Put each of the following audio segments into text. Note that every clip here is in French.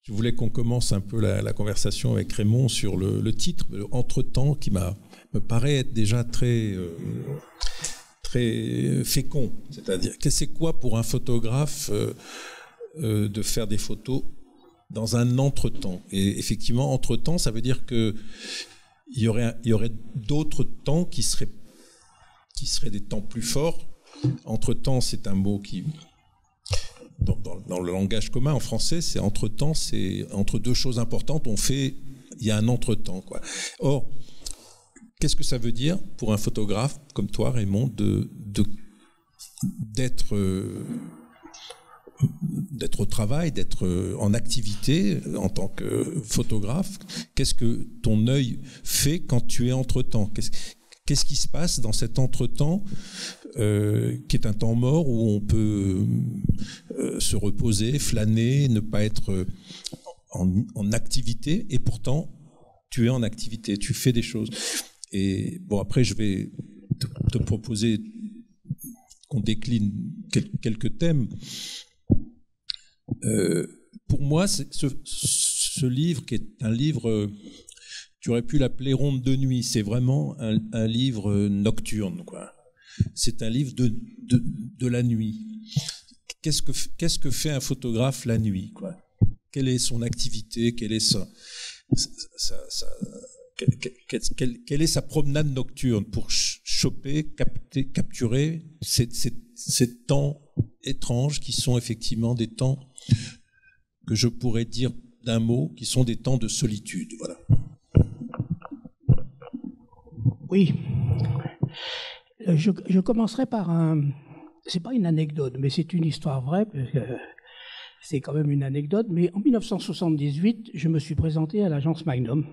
Je voulais qu'on commence un peu la conversation avec Raymond sur le titre, Entre-temps, qui me paraît être déjà très fécond. C'est-à-dire, c'est quoi pour un photographe de faire des photos dans un entre-temps? Et effectivement, entre-temps, ça veut dire qu'il y aurait d'autres temps qui seraient des temps plus forts. Entre-temps, c'est un mot qui... Dans le langage commun en français, c'est entre-temps, c'est entre deux choses importantes, il y a un entre-temps, quoi. Or, qu'est-ce que ça veut dire pour un photographe comme toi, Raymond, d'être au travail, d'être en activité en tant que photographe? Qu'est-ce que ton œil fait quand tu es entre-temps? Qu'est-ce qui se passe dans cet entre-temps qui est un temps mort où on peut se reposer, flâner, ne pas être en activité, et pourtant tu es en activité, tu fais des choses. Et bon, après je vais te proposer qu'on décline quelques thèmes. Pour moi, ce livre, qui est un livre... Tu aurais pu l'appeler Ronde de nuit. C'est vraiment un livre nocturne, quoi. C'est un livre de la nuit. Qu'est-ce que fait un photographe la nuit, quoi? Quelle est son activité? Quelle est sa promenade nocturne pour choper, capturer ces temps étranges qui sont effectivement des temps que je pourrais dire d'un mot, qui sont des temps de solitude, voilà. Oui, je commencerai par c'est pas une anecdote, mais c'est une histoire vraie, parce que c'est quand même une anecdote, mais en 1978, je me suis présenté à l'agence Magnum.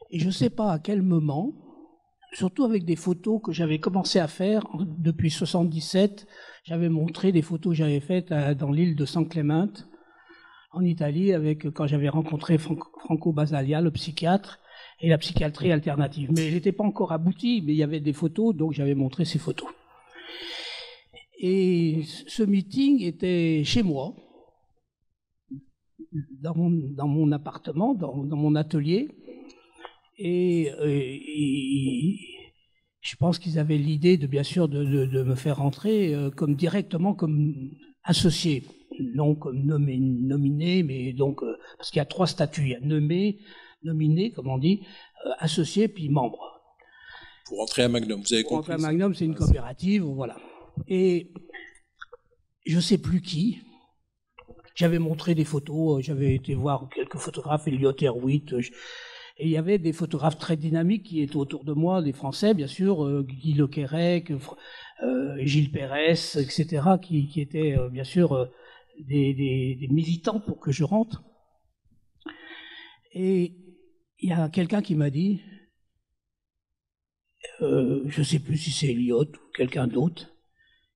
Et je ne sais pas à quel moment, surtout avec des photos que j'avais commencé à faire depuis 1977, j'avais montré des photos que j'avais faites dans l'île de San Clemente, en Italie, quand j'avais rencontré Franco Basaglia, le psychiatre, et la psychiatrie alternative. Mais elle n'était pas encore aboutie, mais il y avait des photos, donc j'avais montré ces photos. Et ce meeting était chez moi, dans mon appartement, dans mon atelier, et je pense qu'ils avaient l'idée, bien sûr, de me faire rentrer directement comme associé, non comme nominé, mais donc, parce qu'il y a 3 statuts, il y a nominé, comme on dit, associé, puis membre. Pour rentrer à Magnum, vous avez compris? Pour rentrer à Magnum, c'est une coopérative, voilà. Et je ne sais plus qui. J'avais montré des photos, j'avais été voir quelques photographes, Elliot Erwitt, et il y avait des photographes très dynamiques qui étaient autour de moi, des Français, bien sûr, Guy Lequerec, Gilles Pérez, etc., qui étaient, bien sûr, des militants pour que je rentre. Et il y a quelqu'un qui m'a dit, je ne sais plus si c'est Elliot ou quelqu'un d'autre,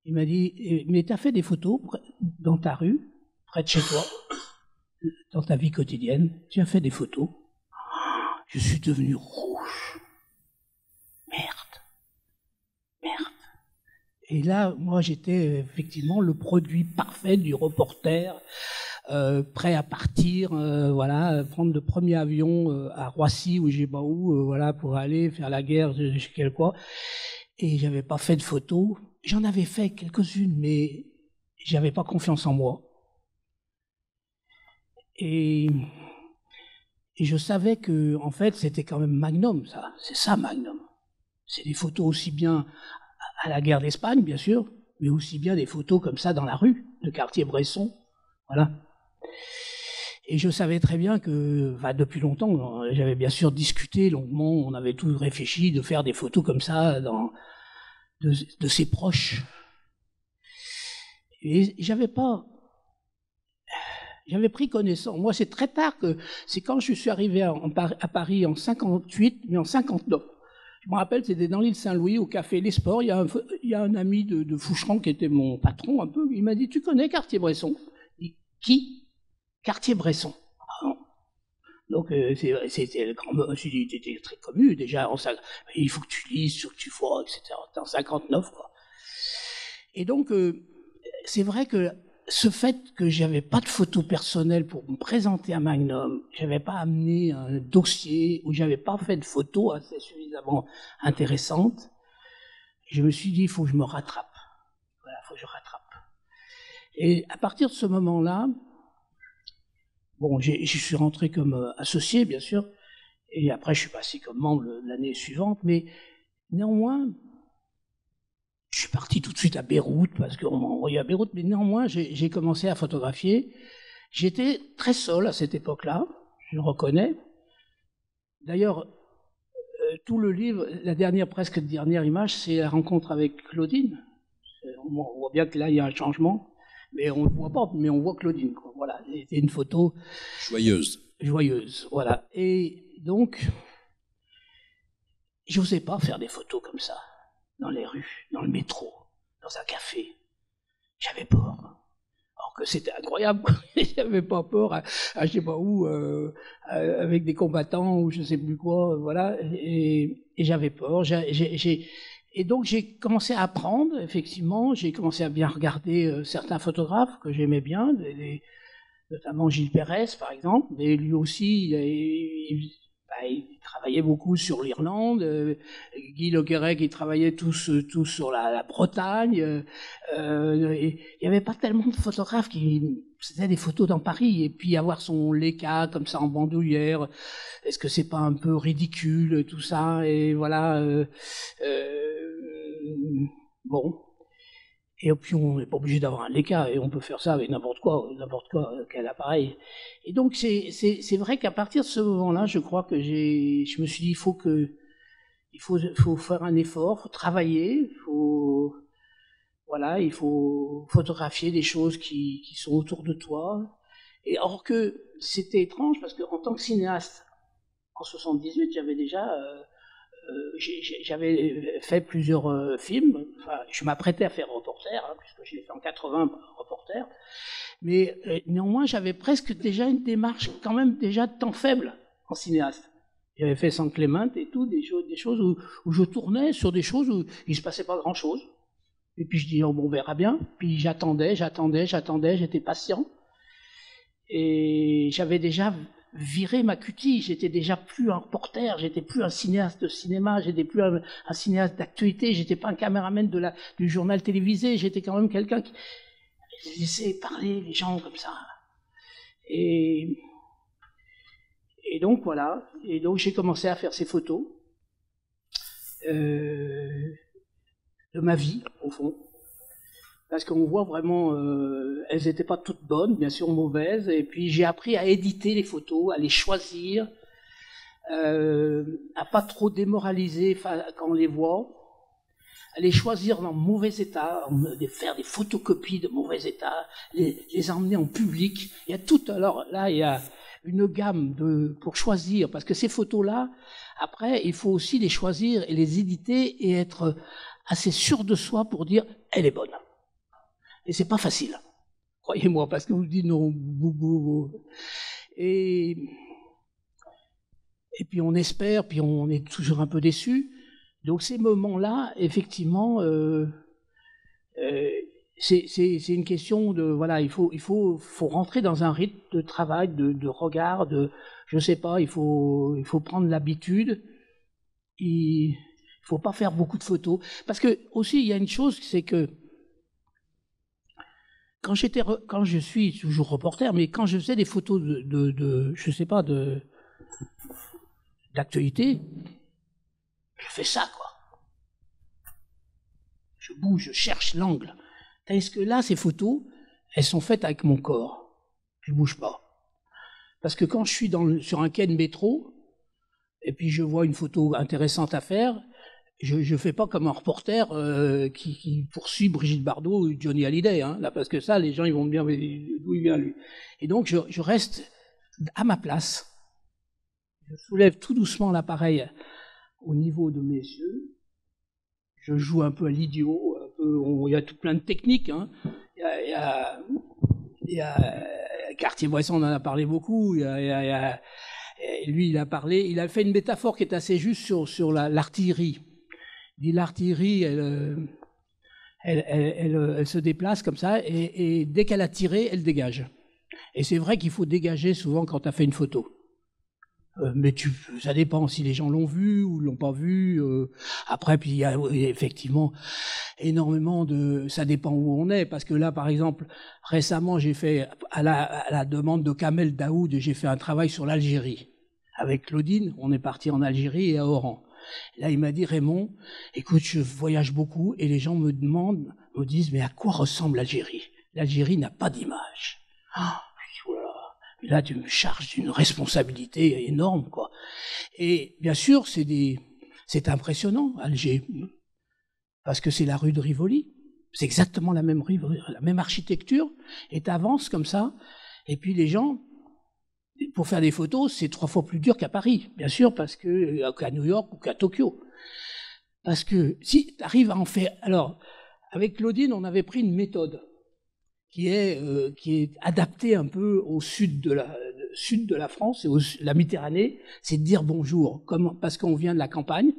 il m'a dit, mais tu as fait des photos dans ta rue, près de chez toi, dans ta vie quotidienne, tu as fait des photos. Je suis devenu rouge. Merde. Et là, moi, j'étais effectivement le produit parfait du reporter, prêt à partir, voilà, prendre le premier avion à Roissy ou je sais pas où, voilà, pour aller faire la guerre, je sais quel quoi. Et j'avais pas fait de photos. J'en avais fait quelques-unes, mais j'avais pas confiance en moi. Et je savais que, en fait, c'était quand même Magnum, ça. C'est ça, Magnum. C'est des photos aussi bien à la guerre d'Espagne, bien sûr, mais aussi bien des photos comme ça dans la rue, de Cartier-Bresson. Voilà. Et je savais très bien que, depuis longtemps, j'avais bien sûr discuté longuement, on avait tous réfléchi de faire des photos comme ça de ses proches. Et j'avais pris connaissance. Moi, c'est très tard c'est quand je suis arrivé à Paris en 58, mais en 59. Je me rappelle, c'était dans l'île Saint-Louis, au café Les Sports. Il y a un ami de Foucheron qui était mon patron un peu. Il m'a dit, tu connais Cartier-Bresson? Je dis, qui? Cartier-Bresson. Ah non. Donc, c'était le grand mot. Je me suis dit, c'était très connu déjà. Il faut que tu lises, il faut que tu vois, etc. C'était en 59, quoi. Et donc, c'est vrai que ce fait que j'avais pas de photo personnelle pour me présenter à Magnum, j'avais pas amené un dossier ou j'avais pas fait de photos assez suffisamment intéressantes, je me suis dit il faut que je me rattrape. Voilà, il faut que je rattrape. Et à partir de ce moment-là, bon, je suis rentré comme associé, bien sûr, et après je suis passé comme membre l'année suivante, mais néanmoins, je suis parti tout de suite à Beyrouth, parce qu'on m'a envoyé à Beyrouth, mais néanmoins, j'ai commencé à photographier. J'étais très seul à cette époque-là, je le reconnais. D'ailleurs, tout le livre, presque dernière image, c'est la rencontre avec Claudine. On voit bien que là, il y a un changement, mais on ne le voit pas, mais on voit Claudine, quoi. Voilà, c'était une photo... Joyeuse. Joyeuse, voilà. Et donc, je n'osais pas faire des photos comme ça, dans les rues, dans le métro, dans un café. J'avais peur. Alors que c'était incroyable, j'avais pas peur à je sais pas où, avec des combattants ou je sais plus quoi, voilà. Et j'avais peur. Et donc j'ai commencé à apprendre, effectivement. J'ai commencé à bien regarder certains photographes que j'aimais bien, notamment Gilles Pérez, par exemple. Mais lui aussi, il travaillait beaucoup sur l'Irlande. Guy Le Guérec, il travaillait tous sur la Bretagne. Il n'y avait pas tellement de photographes qui faisaient des photos dans Paris. Et puis avoir son Leica comme ça en bandoulière, est-ce que c'est pas un peu ridicule tout ça? Et voilà. Bon. Et puis on n'est pas obligé d'avoir un Leica et on peut faire ça avec n'importe quoi, quel appareil. Et donc c'est vrai qu'à partir de ce moment-là, je crois que je me suis dit il faut faire un effort, faut travailler, il faut photographier des choses qui sont autour de toi. Et or que c'était étrange parce qu'en tant que cinéaste en 78, j'avais déjà j'avais fait plusieurs films. Enfin, je m'apprêtais à faire Reporter, puisque je l'ai fait en 80, Reporter. Mais néanmoins, j'avais presque déjà une démarche, quand même déjà de temps faible en cinéaste. J'avais fait San Clément et tout, des choses où je tournais sur des choses où il se passait pas grand-chose. Et puis je dis, oh, bon, on verra bien. Puis j'attendais, j'étais patient. Et j'avais déjà viré ma cutie, j'étais déjà plus un reporter, j'étais plus un cinéaste de cinéma, j'étais plus un cinéaste d'actualité, j'étais pas un caméraman du journal télévisé, j'étais quand même quelqu'un qui laissait parler les gens comme ça. Et donc voilà, et donc j'ai commencé à faire ces photos de ma vie, au fond. Parce qu'on voit vraiment, elles n'étaient pas toutes bonnes, bien sûr mauvaises, et puis j'ai appris à éditer les photos, à les choisir, à pas trop démoraliser quand on les voit, à les choisir dans mauvais état, faire des photocopies de mauvais état, les emmener en public. Il y a tout, alors là il y a une gamme pour choisir, parce que ces photos-là, après il faut aussi les choisir et les éditer et être assez sûr de soi pour dire elle est bonne. Et c'est pas facile, croyez-moi, parce que vous dites non, et puis on espère, puis on est toujours un peu déçu. Donc ces moments-là, effectivement, c'est une question de voilà, il faut rentrer dans un rythme de travail, de regard, je sais pas, il faut prendre l'habitude. Il faut pas faire beaucoup de photos, parce que aussi il y a une chose, c'est que quand je suis toujours reporter, mais quand je faisais des photos je sais pas, d'actualité, je fais ça, quoi. Je bouge, je cherche l'angle. Tandis que là, ces photos, elles sont faites avec mon corps. Je bouge pas. Parce que quand je suis sur un quai de métro, et puis je vois une photo intéressante à faire, je fais pas comme un reporter qui poursuit Brigitte Bardot ou Johnny Hallyday, là, parce que ça, les gens ils vont bien d'où il vient lui. Et donc je reste à ma place. Je soulève tout doucement l'appareil au niveau de mes yeux. Je joue un peu à l'idiot, il y a tout plein de techniques. Il y a Cartier-Bresson, on en a parlé beaucoup. Lui, il a fait une métaphore qui est assez juste sur l'artillerie. Il dit l'artillerie, Elle se déplace comme ça, et dès qu'elle a tiré, elle dégage. Et c'est vrai qu'il faut dégager souvent quand tu as fait une photo. Mais ça dépend si les gens l'ont vu ou l'ont pas vu. Après, puis il y a effectivement énormément ça dépend où on est, parce que là, par exemple, récemment, j'ai fait, à la demande de Kamel Daoud, j'ai fait un travail sur l'Algérie. Avec Claudine, on est parti en Algérie et à Oran. Là, il m'a dit, Raymond, écoute, je voyage beaucoup et les gens me disent, mais à quoi ressemble l'Algérie? L'Algérie n'a pas d'image. Ah, voilà. Et là, tu me charges d'une responsabilité énorme, quoi. Et bien sûr, c'est impressionnant, Alger, parce que c'est la rue de Rivoli. C'est exactement la même architecture, et tu avances comme ça, et puis les gens, pour faire des photos, c'est 3 fois plus dur qu'à Paris, bien sûr, parce que qu'à New York ou qu'à Tokyo. Parce que si tu arrives à en faire... Alors, avec Claudine, on avait pris une méthode qui est adaptée un peu au sud de la France, et la Méditerranée, c'est de dire bonjour, parce qu'on vient de la campagne,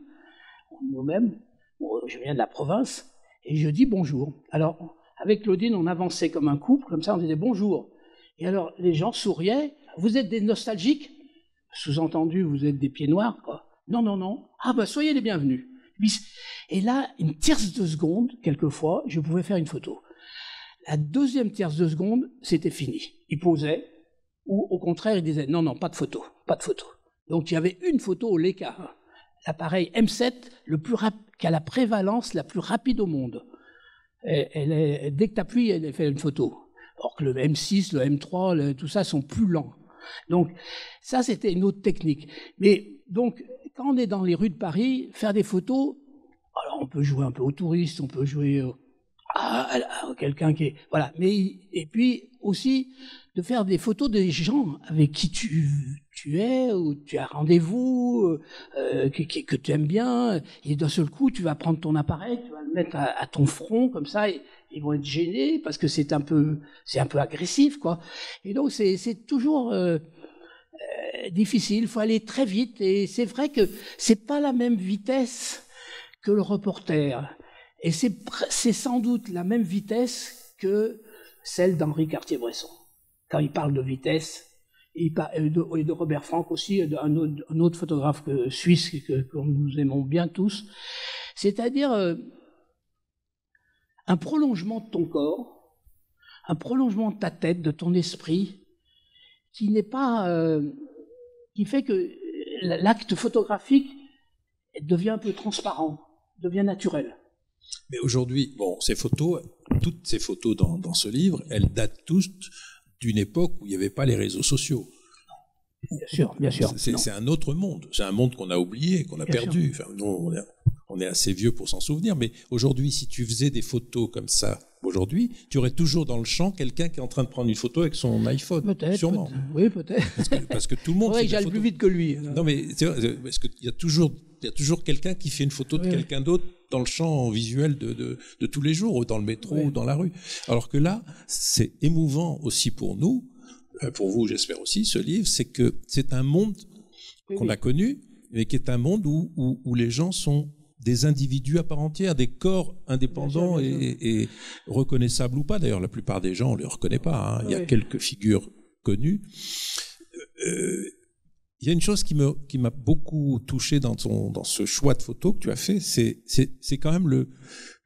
nous-mêmes, je viens de la province, et je dis bonjour. Alors, avec Claudine, on avançait comme un couple, comme ça, on disait bonjour. Et alors, les gens souriaient. Vous êtes des nostalgiques? Sous-entendu, vous êtes des pieds noirs, quoi. Non, non, non. Ah, ben, soyez les bienvenus. Et là, une tierce de seconde, quelquefois, je pouvais faire une photo. La deuxième tierce de seconde, c'était fini. Ils posaient, ou au contraire, ils disaient non, non, pas de photo, pas de photo. Donc, il y avait une photo au Leica, l'appareil M7, qui a la prévalence la plus rapide au monde. Dès que tu appuies, elle fait une photo. Alors que le M6, le M3, tout ça sont plus lents. Donc, ça, c'était une autre technique. Mais donc, quand on est dans les rues de Paris, faire des photos, alors on peut jouer un peu aux touristes, on peut jouer à quelqu'un qui est... Voilà. Et puis aussi, de faire des photos des gens avec qui tu es, ou tu as rendez-vous, que tu aimes bien, et d'un seul coup, tu vas prendre ton appareil, tu vas le mettre à ton front, comme ça, et ils vont être gênés, parce que c'est un peu agressif, quoi. Et donc, c'est toujours difficile, il faut aller très vite, et c'est vrai que c'est pas la même vitesse que le reporter, et c'est sans doute la même vitesse que celle d'Henri Cartier-Bresson. Quand il parle de vitesse, et de Robert Frank aussi, un autre photographe suisse que nous aimons bien tous, c'est-à-dire un prolongement de ton corps, un prolongement de ta tête, de ton esprit, qui n'est pas, qui fait que l'acte photographique devient un peu transparent, devient naturel. Mais aujourd'hui, bon, toutes ces photos dans ce livre, elles datent toutes d'une époque où il n'y avait pas les réseaux sociaux. Bien sûr, bien sûr. C'est un autre monde. C'est un monde qu'on a oublié, qu'on a perdu. Enfin, nous, on est assez vieux pour s'en souvenir. Mais aujourd'hui, si tu faisais des photos comme ça, aujourd'hui, tu aurais toujours dans le champ quelqu'un qui est en train de prendre une photo avec son iPhone. Peut-être. Sûrement. Oui, peut-être. Parce que tout le monde. C'est vrai que j'aille plus vite que lui. Non, mais c'est vrai, parce qu'il y a toujours quelqu'un qui fait une photo de quelqu'un d'autre dans le champ visuel de tous les jours, ou dans le métro, ou dans la rue. Alors que là, c'est émouvant aussi pour nous, pour vous, j'espère aussi, ce livre, c'est que c'est un monde qu'on a connu, mais qui est un monde où les gens sont des individus à part entière, des corps indépendants et reconnaissables ou pas. D'ailleurs, la plupart des gens, on ne les reconnaît pas. Il y a quelques figures connues. Il y a une chose qui m'a beaucoup touché dans ce choix de photos que tu as fait, c'est quand même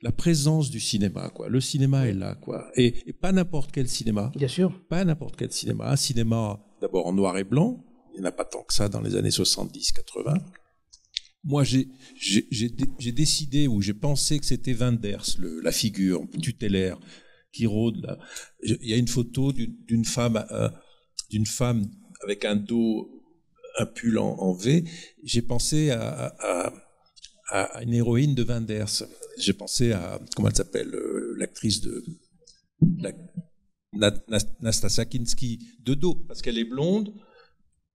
la présence du cinéma, quoi. Le cinéma est là, quoi. Et pas n'importe quel cinéma. Bien sûr. Pas n'importe quel cinéma. Un cinéma, d'abord en noir et blanc. Il n'y en a pas tant que ça dans les années 70-80. Moi, j'ai décidé, ou j'ai pensé que c'était Wenders, la figure tutélaire qui rôde là. Il y a une photo d'une femme avec un pull en V. J'ai pensé à une héroïne de Wenders. J'ai pensé à, comment elle s'appelle, l'actrice Nastasia Kinski, de dos, parce qu'elle est blonde.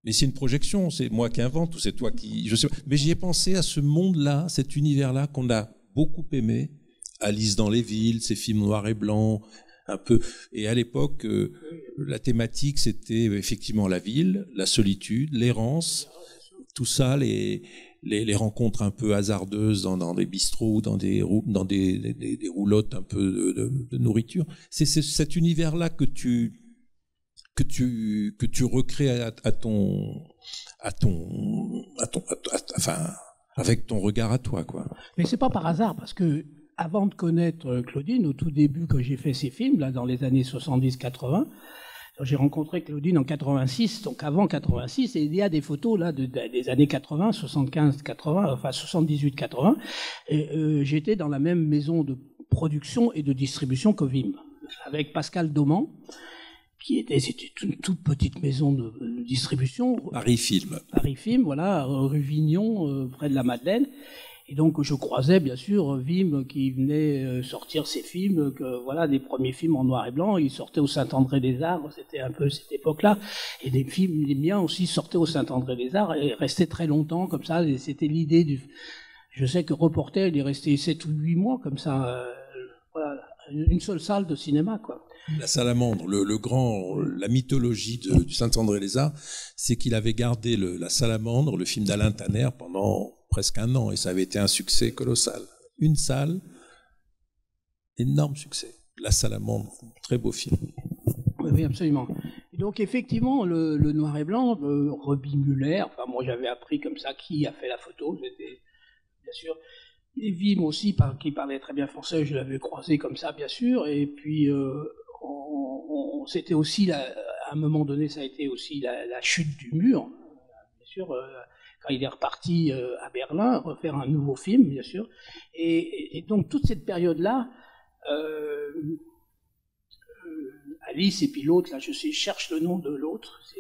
Mais c'est une projection, c'est moi qui invente ou c'est toi qui... Je sais pas. Mais j'y ai pensé à ce monde-là, cet univers-là qu'on a beaucoup aimé. Alice dans les villes, ces films noirs et blancs, un peu. Et à l'époque, la thématique, c'était effectivement la ville, la solitude, l'errance, tout ça, les les rencontres un peu hasardeuses dans des bistrots, dans des roulottes un peu de nourriture. C'est cet univers-là que tu recrées avec ton regard à toi, quoi. Mais c'est pas par hasard, parce que avant de connaître Claudine, au tout début, quand j'ai fait ces films, là, dans les années 70-80, j'ai rencontré Claudine en 86, donc avant 86, et il y a des photos là des années 80, 75-80, enfin 78-80, et j'étais dans la même maison de production et de distribution que Vim, avec Pascal Dauman, c'était une toute petite maison de distribution. Paris Film, voilà, rue Vignon, près de la Madeleine. Et donc je croisais bien sûr Vim qui venait sortir ses films, voilà, des premiers films en noir et blanc. Il sortait au Saint-André-des-Arts, c'était un peu cette époque-là. Et des films, les miens aussi sortaient au Saint-André-des-Arts et restaient très longtemps comme ça. Et c'était l'idée du. Je sais que Reporter, il est resté 7 ou 8 mois comme ça. Voilà, une seule salle de cinéma, quoi. La Salamandre, la mythologie du Saint-André-des-Arts, c'est qu'il avait gardé la Salamandre, le film d'Alain Tanner, pendant presque 1 an, et ça avait été un succès colossal. Une salle, énorme succès. La Salamandre, très beau film. Oui, absolument. Et donc effectivement, le noir et blanc, Roby Muller, enfin moi j'avais appris comme ça qui a fait la photo, j'étais bien sûr. Et Vim aussi, qui parlait très bien français, je l'avais croisé comme ça, bien sûr. Et puis c'était aussi, à un moment donné, ça a été aussi la chute du mur, bien sûr. Quand il est reparti à Berlin, refaire un nouveau film, bien sûr. Et donc, toute cette période-là, Alice et puis l'autre, là, je cherche le nom de l'autre, c'est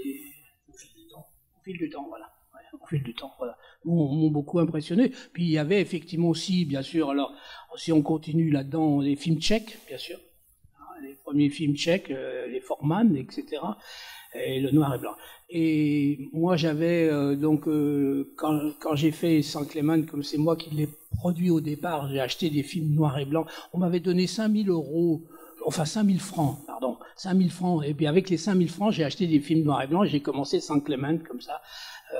Au fil du temps, voilà. Ouais, Au fil du temps, voilà. M'ont beaucoup impressionné. Puis il y avait effectivement aussi, bien sûr, alors, si on continue là-dedans, les films tchèques, bien sûr. Les premiers films tchèques, les Forman, etc., et le noir et blanc. Et moi, j'avais quand j'ai fait Saint-Clément, comme c'est moi qui l'ai produit au départ, j'ai acheté des films noirs et blancs. On m'avait donné 5 000 francs, pardon, 5 000 francs. Et puis avec les 5 000 francs, j'ai acheté des films noirs et blancs. Et j'ai commencé Saint-Clément comme ça,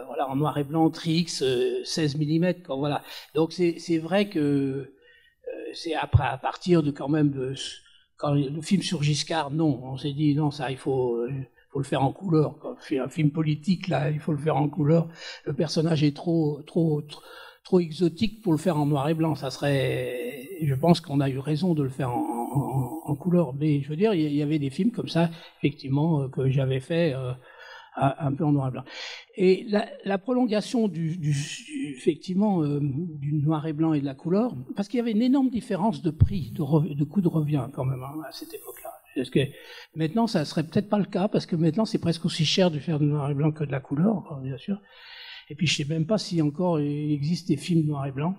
voilà, en noir et blanc, Trix, 16 mm, quoi, voilà. Donc c'est vrai que c'est après, à partir de quand même quand le film sur Giscard, non, on s'est dit non, ça il faut le faire en couleur. Quand on fait un film politique, là, il faut le faire en couleur. Le personnage est trop exotique pour le faire en noir et blanc. Ça serait, je pense qu'on a eu raison de le faire en couleur. Mais je veux dire, il y avait des films comme ça, effectivement, que j'avais fait un peu en noir et blanc. Et la prolongation effectivement, du noir et blanc et de la couleur, parce qu'il y avait une énorme différence de prix, de coût de revient quand même, hein, à cette époque-là. Parce que maintenant, ça serait peut-être pas le cas, parce que maintenant, c'est presque aussi cher de faire du noir et blanc que de la couleur, bien sûr. Et puis, je sais même pas si encore il existe des films noir et blanc.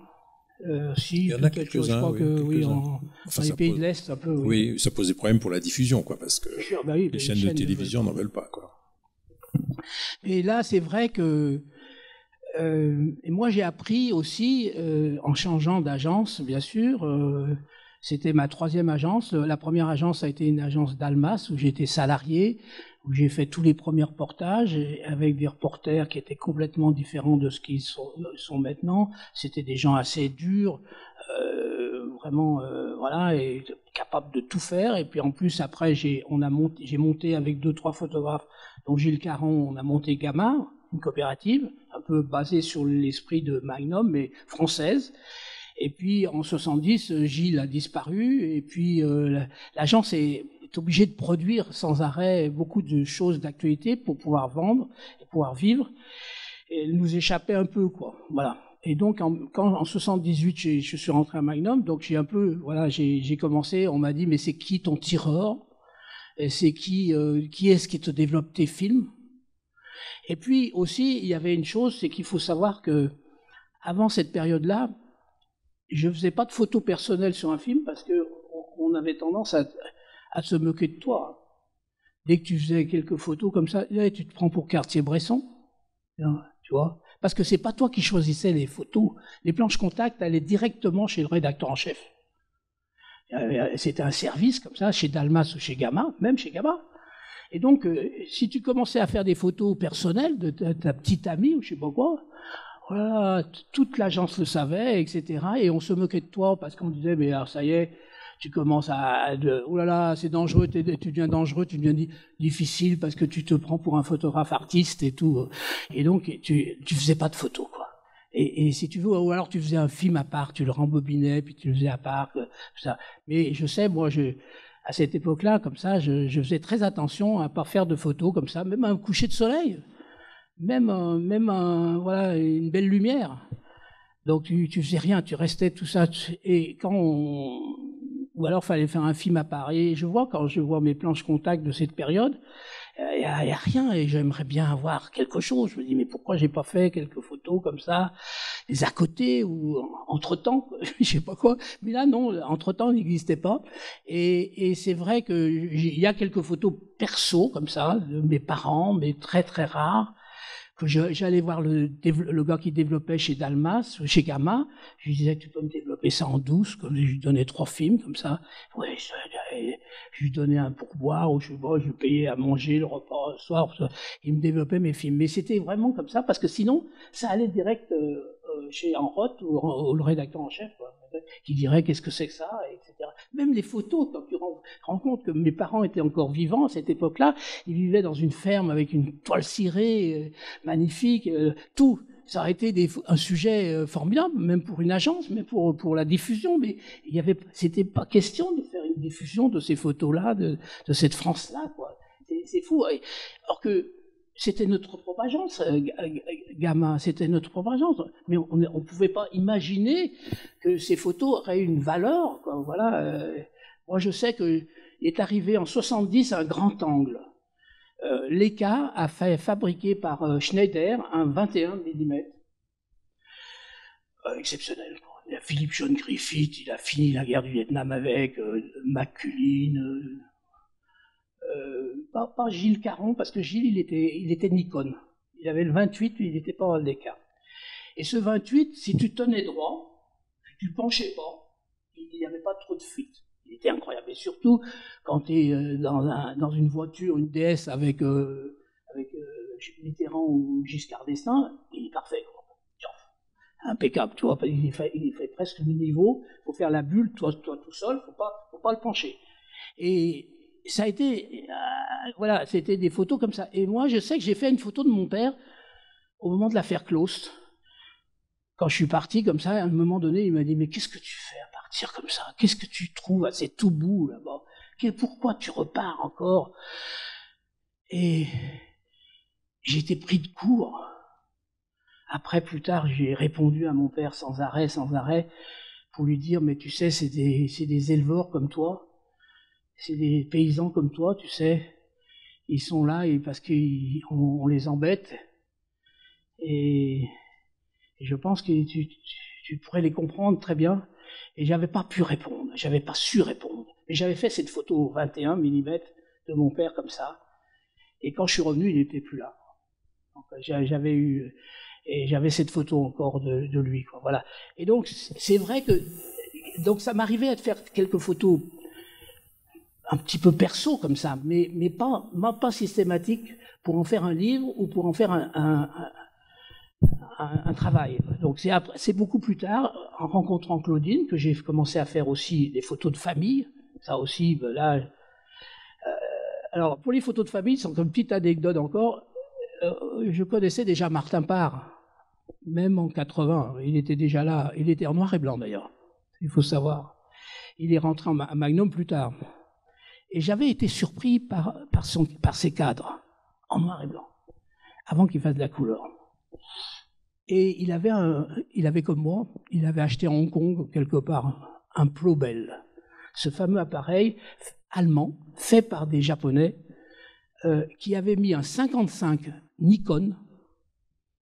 Si, il y en a quelques-uns, je crois que oui, dans les pays de l'Est, un peu. Oui. Oui, ça pose des problèmes pour la diffusion, quoi, parce que oui, les chaînes de télévision n'en veulent pas, quoi. Et là, c'est vrai que et moi, j'ai appris aussi, en changeant d'agence, bien sûr. C'était ma 3e agence. La première agence a été une agence d'Almas, où j'étais salarié, où j'ai fait tous les premiers reportages, avec des reporters qui étaient complètement différents de ce qu'ils sont maintenant. C'était des gens assez durs, vraiment, voilà, et capables de tout faire. Et puis en plus, après, j'ai monté avec 2-3 photographes, dont Gilles Caron, on a monté Gamma, une coopérative, un peu basée sur l'esprit de Magnum, mais française. Et puis en 70, Gilles a disparu, et puis l'agence est obligée de produire sans arrêt beaucoup de choses d'actualité pour pouvoir vendre et pouvoir vivre. Et elle nous échappait un peu, quoi. Voilà. Et donc en 78, je suis rentré à Magnum, donc j'ai commencé. On m'a dit, mais c'est qui ton tireur? Et c'est qui est-ce qui te développe tes films? Et puis aussi, il y avait une chose, c'est qu'il faut savoir que avant cette période-là, je faisais pas de photos personnelles sur un film parce que on avait tendance à se moquer de toi. Dès que tu faisais quelques photos comme ça, là, tu te prends pour Cartier-Bresson, tu vois, parce que c'est pas toi qui choisissais les photos. Les planches contact allaient directement chez le rédacteur en chef. C'était un service comme ça, chez Dalmas ou chez Gamma, même chez Gamma. Et donc, si tu commençais à faire des photos personnelles de ta petite amie ou je sais pas quoi, Voilà, toute l'agence le savait, etc. Et on se moquait de toi parce qu'on disait, mais alors ça y est, tu commences oh là là, c'est dangereux, tu deviens dangereux, tu deviens difficile parce que tu te prends pour un photographe artiste et tout. Et donc, tu faisais pas de photos, quoi. Et si tu veux, ou alors tu faisais un film à part, tu le rembobinais, puis tu le faisais à part, ça. Mais je sais, moi, à cette époque-là, comme ça, je faisais très attention à pas faire de photos comme ça, même un coucher de soleil, même voilà, une belle lumière. Donc tu faisais rien, tu restais tout ça. Et ou alors fallait faire un film à part. Et quand je vois mes planches contact de cette période, il y a rien et j'aimerais bien avoir quelque chose. Je me dis mais pourquoi j'ai pas fait quelques photos comme ça, des à côté ou entre-temps, je sais pas quoi. Mais là non, entre-temps il n'existait pas. Et c'est vrai que il y a quelques photos perso comme ça de mes parents, mais très très rares. Que j'allais voir le gars qui développait chez Dalmas, chez Gamma, je lui disais, tu peux me développer ça en douce, comme je lui donnais 3 films, comme ça. Ouais, je lui donnais un pourboire, ou je lui payais à manger le repas le soir, il me développait mes films. Mais c'était vraiment comme ça, parce que sinon, ça allait direct chez Enroth, ou le rédacteur en chef, quoi, qui dirait qu'est-ce que c'est que ça, etc. Même les photos, quand tu rends compte que mes parents étaient encore vivants à cette époque-là, ils vivaient dans une ferme avec une toile cirée magnifique, tout. Ça aurait été un sujet formidable, même pour une agence, même pour la diffusion. Mais c'était pas question de faire une diffusion de ces photos-là, de cette France-là, quoi. C'est fou. Alors que c'était notre propre agence, Gamma, c'était notre propre agence. Mais on ne pouvait pas imaginer que ces photos auraient une valeur, quoi. Voilà. Moi, je sais qu'il est arrivé en 70 un grand angle. Leica a fait fabriquer par Schneider un 21 mm. Exceptionnel. Il y a Philippe John Griffith, il a fini la guerre du Vietnam avec, McCullin, pas Gilles Caron, parce que Gilles, il était Nikon. Il avait le 28, il n'était pas Leica. Et ce 28, si tu tenais droit, si tu penchais pas, il n'y avait pas trop de fuite. Il était incroyable. Et surtout, quand tu es dans une voiture, une DS avec Mitterrand ou Giscard d'Estaing, il est parfait, quoi. Impeccable, tu vois, il fait presque le niveau, il faut faire la bulle, toi tout seul, faut pas le pencher. Et ça a été, voilà, c'était des photos comme ça. Et moi, je sais que j'ai fait une photo de mon père au moment de l'affaire Claust. Quand je suis parti comme ça, à un moment donné, il m'a dit, mais qu'est-ce que tu fais à partir comme ça? Qu'est-ce que tu trouves? C'est tout bout là-bas. Pourquoi tu repars encore? Et j'ai été pris de court. Après, plus tard, j'ai répondu à mon père sans arrêt, pour lui dire, mais tu sais, c'est des éleveurs comme toi, c'est des paysans comme toi, tu sais, ils sont là parce qu'on les embête, et je pense que tu pourrais les comprendre très bien, et j'avais pas su répondre, mais j'avais fait cette photo 21 mm de mon père comme ça, et quand je suis revenu, il n'était plus là. Donc, j'avais cette photo encore de lui, quoi. Voilà. Et donc c'est vrai que ça m'arrivait à faire quelques photos un petit peu perso comme ça, mais pas systématique pour en faire un livre ou pour en faire un travail. Donc c'est beaucoup plus tard, en rencontrant Claudine, que j'ai commencé à faire aussi des photos de famille. Ça aussi, ben là. Alors pour les photos de famille, c'est une petite anecdote encore. Je connaissais déjà Martin Parr. Même en 80, il était déjà là. Il était en noir et blanc d'ailleurs, il faut savoir. Il est rentré à Magnum plus tard. Et j'avais été surpris par ses cadres, en noir et blanc, avant qu'il fasse de la couleur. Et il avait comme moi, il avait acheté à Hong Kong, quelque part, un Plobel. Ce fameux appareil allemand, fait par des Japonais, qui avait mis un 55 Nikon.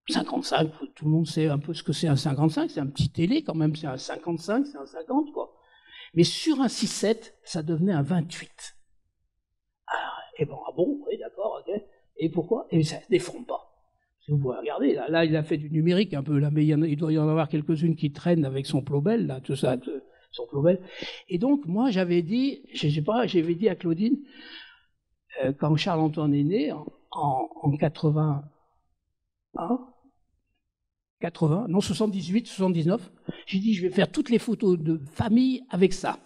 55, tout le monde sait un peu ce que c'est un 55, c'est un petit télé quand même, c'est un 55, c'est un 50, quoi. Mais sur un 6.7, ça devenait un 28. Et bon, oui, d'accord, ok. Et pourquoi? Et ça ne déforme pas. Si vous pouvez regarder, là, il a fait du numérique un peu, là, mais il doit y en avoir quelques-unes qui traînent avec son Plobel, là, tout ça, son Plobel. Et donc, moi, j'avais dit à Claudine, quand Charles-Antoine est né, en 81, 80, non 78, 79. J'ai dit, je vais faire toutes les photos de famille avec ça.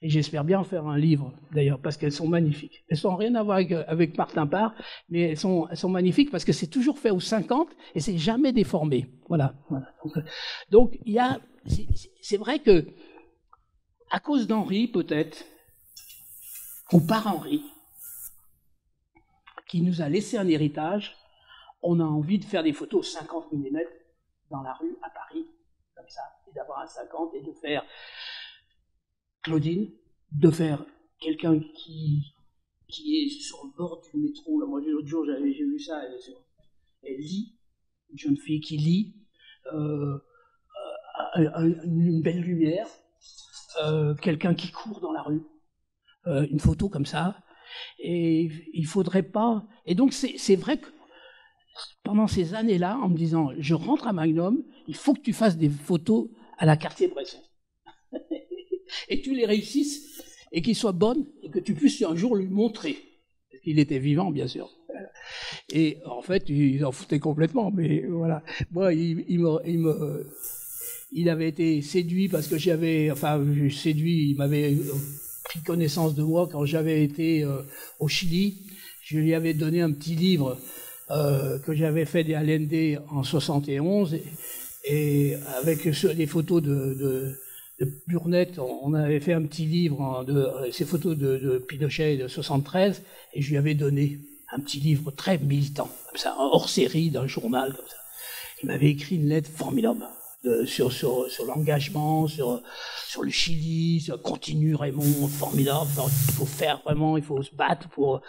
Et j'espère bien faire un livre, d'ailleurs, parce qu'elles sont magnifiques. Elles n'ont rien à voir avec Martin Parr, mais elles sont magnifiques parce que c'est toujours fait aux 50 et c'est jamais déformé. Voilà. Donc il y a, c'est vrai que, à cause d'Henri, peut-être, ou par Henri, qui nous a laissé un héritage, on a envie de faire des photos 50 mm dans la rue à Paris, comme ça, et d'avoir un 50 et de faire Claudine, de faire quelqu'un qui est sur le bord du métro. Là, moi, l'autre jour, j'ai vu ça, elle lit, une jeune fille qui lit, une belle lumière, quelqu'un qui court dans la rue, une photo comme ça, et il faudrait pas... Et donc, c'est vrai que pendant ces années-là, en me disant, je rentre à Magnum, il faut que tu fasses des photos à la Cartier-Bresson. Et tu les réussisses, et qu'ils soient bonnes, et que tu puisses un jour lui montrer. Parce qu'il était vivant, bien sûr. Et en fait, il en foutait complètement, mais voilà. Moi, il avait été séduit parce que il m'avait pris connaissance de moi quand j'avais été au Chili. Je lui avais donné un petit livre que j'avais fait des Allende en 71, et avec les photos de Burnett, on avait fait un petit livre ces photos de Pinochet de 73, et je lui avais donné un petit livre très militant, comme ça, hors série d'un journal, comme ça. Il m'avait écrit une lettre formidable sur l'engagement, sur le Chili, sur continue Raymond, formidable, il faut faire vraiment, il faut se battre pour,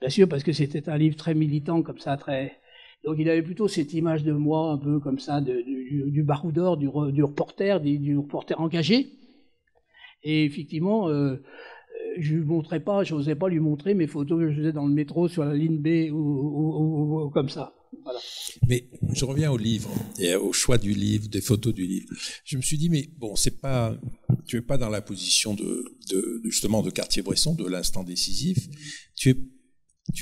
bien sûr, parce que c'était un livre très militant, comme ça, très... Donc il avait plutôt cette image de moi, un peu comme ça, du baroudeur, du reporter engagé. Et effectivement, je lui montrais pas, je n'osais pas lui montrer mes photos que je faisais dans le métro sur la ligne B ou comme ça. Voilà. Mais je reviens au livre et au choix du livre, des photos du livre. Je me suis dit, mais bon, tu es pas dans la position justement de Cartier-Bresson, de l'instant décisif. Tu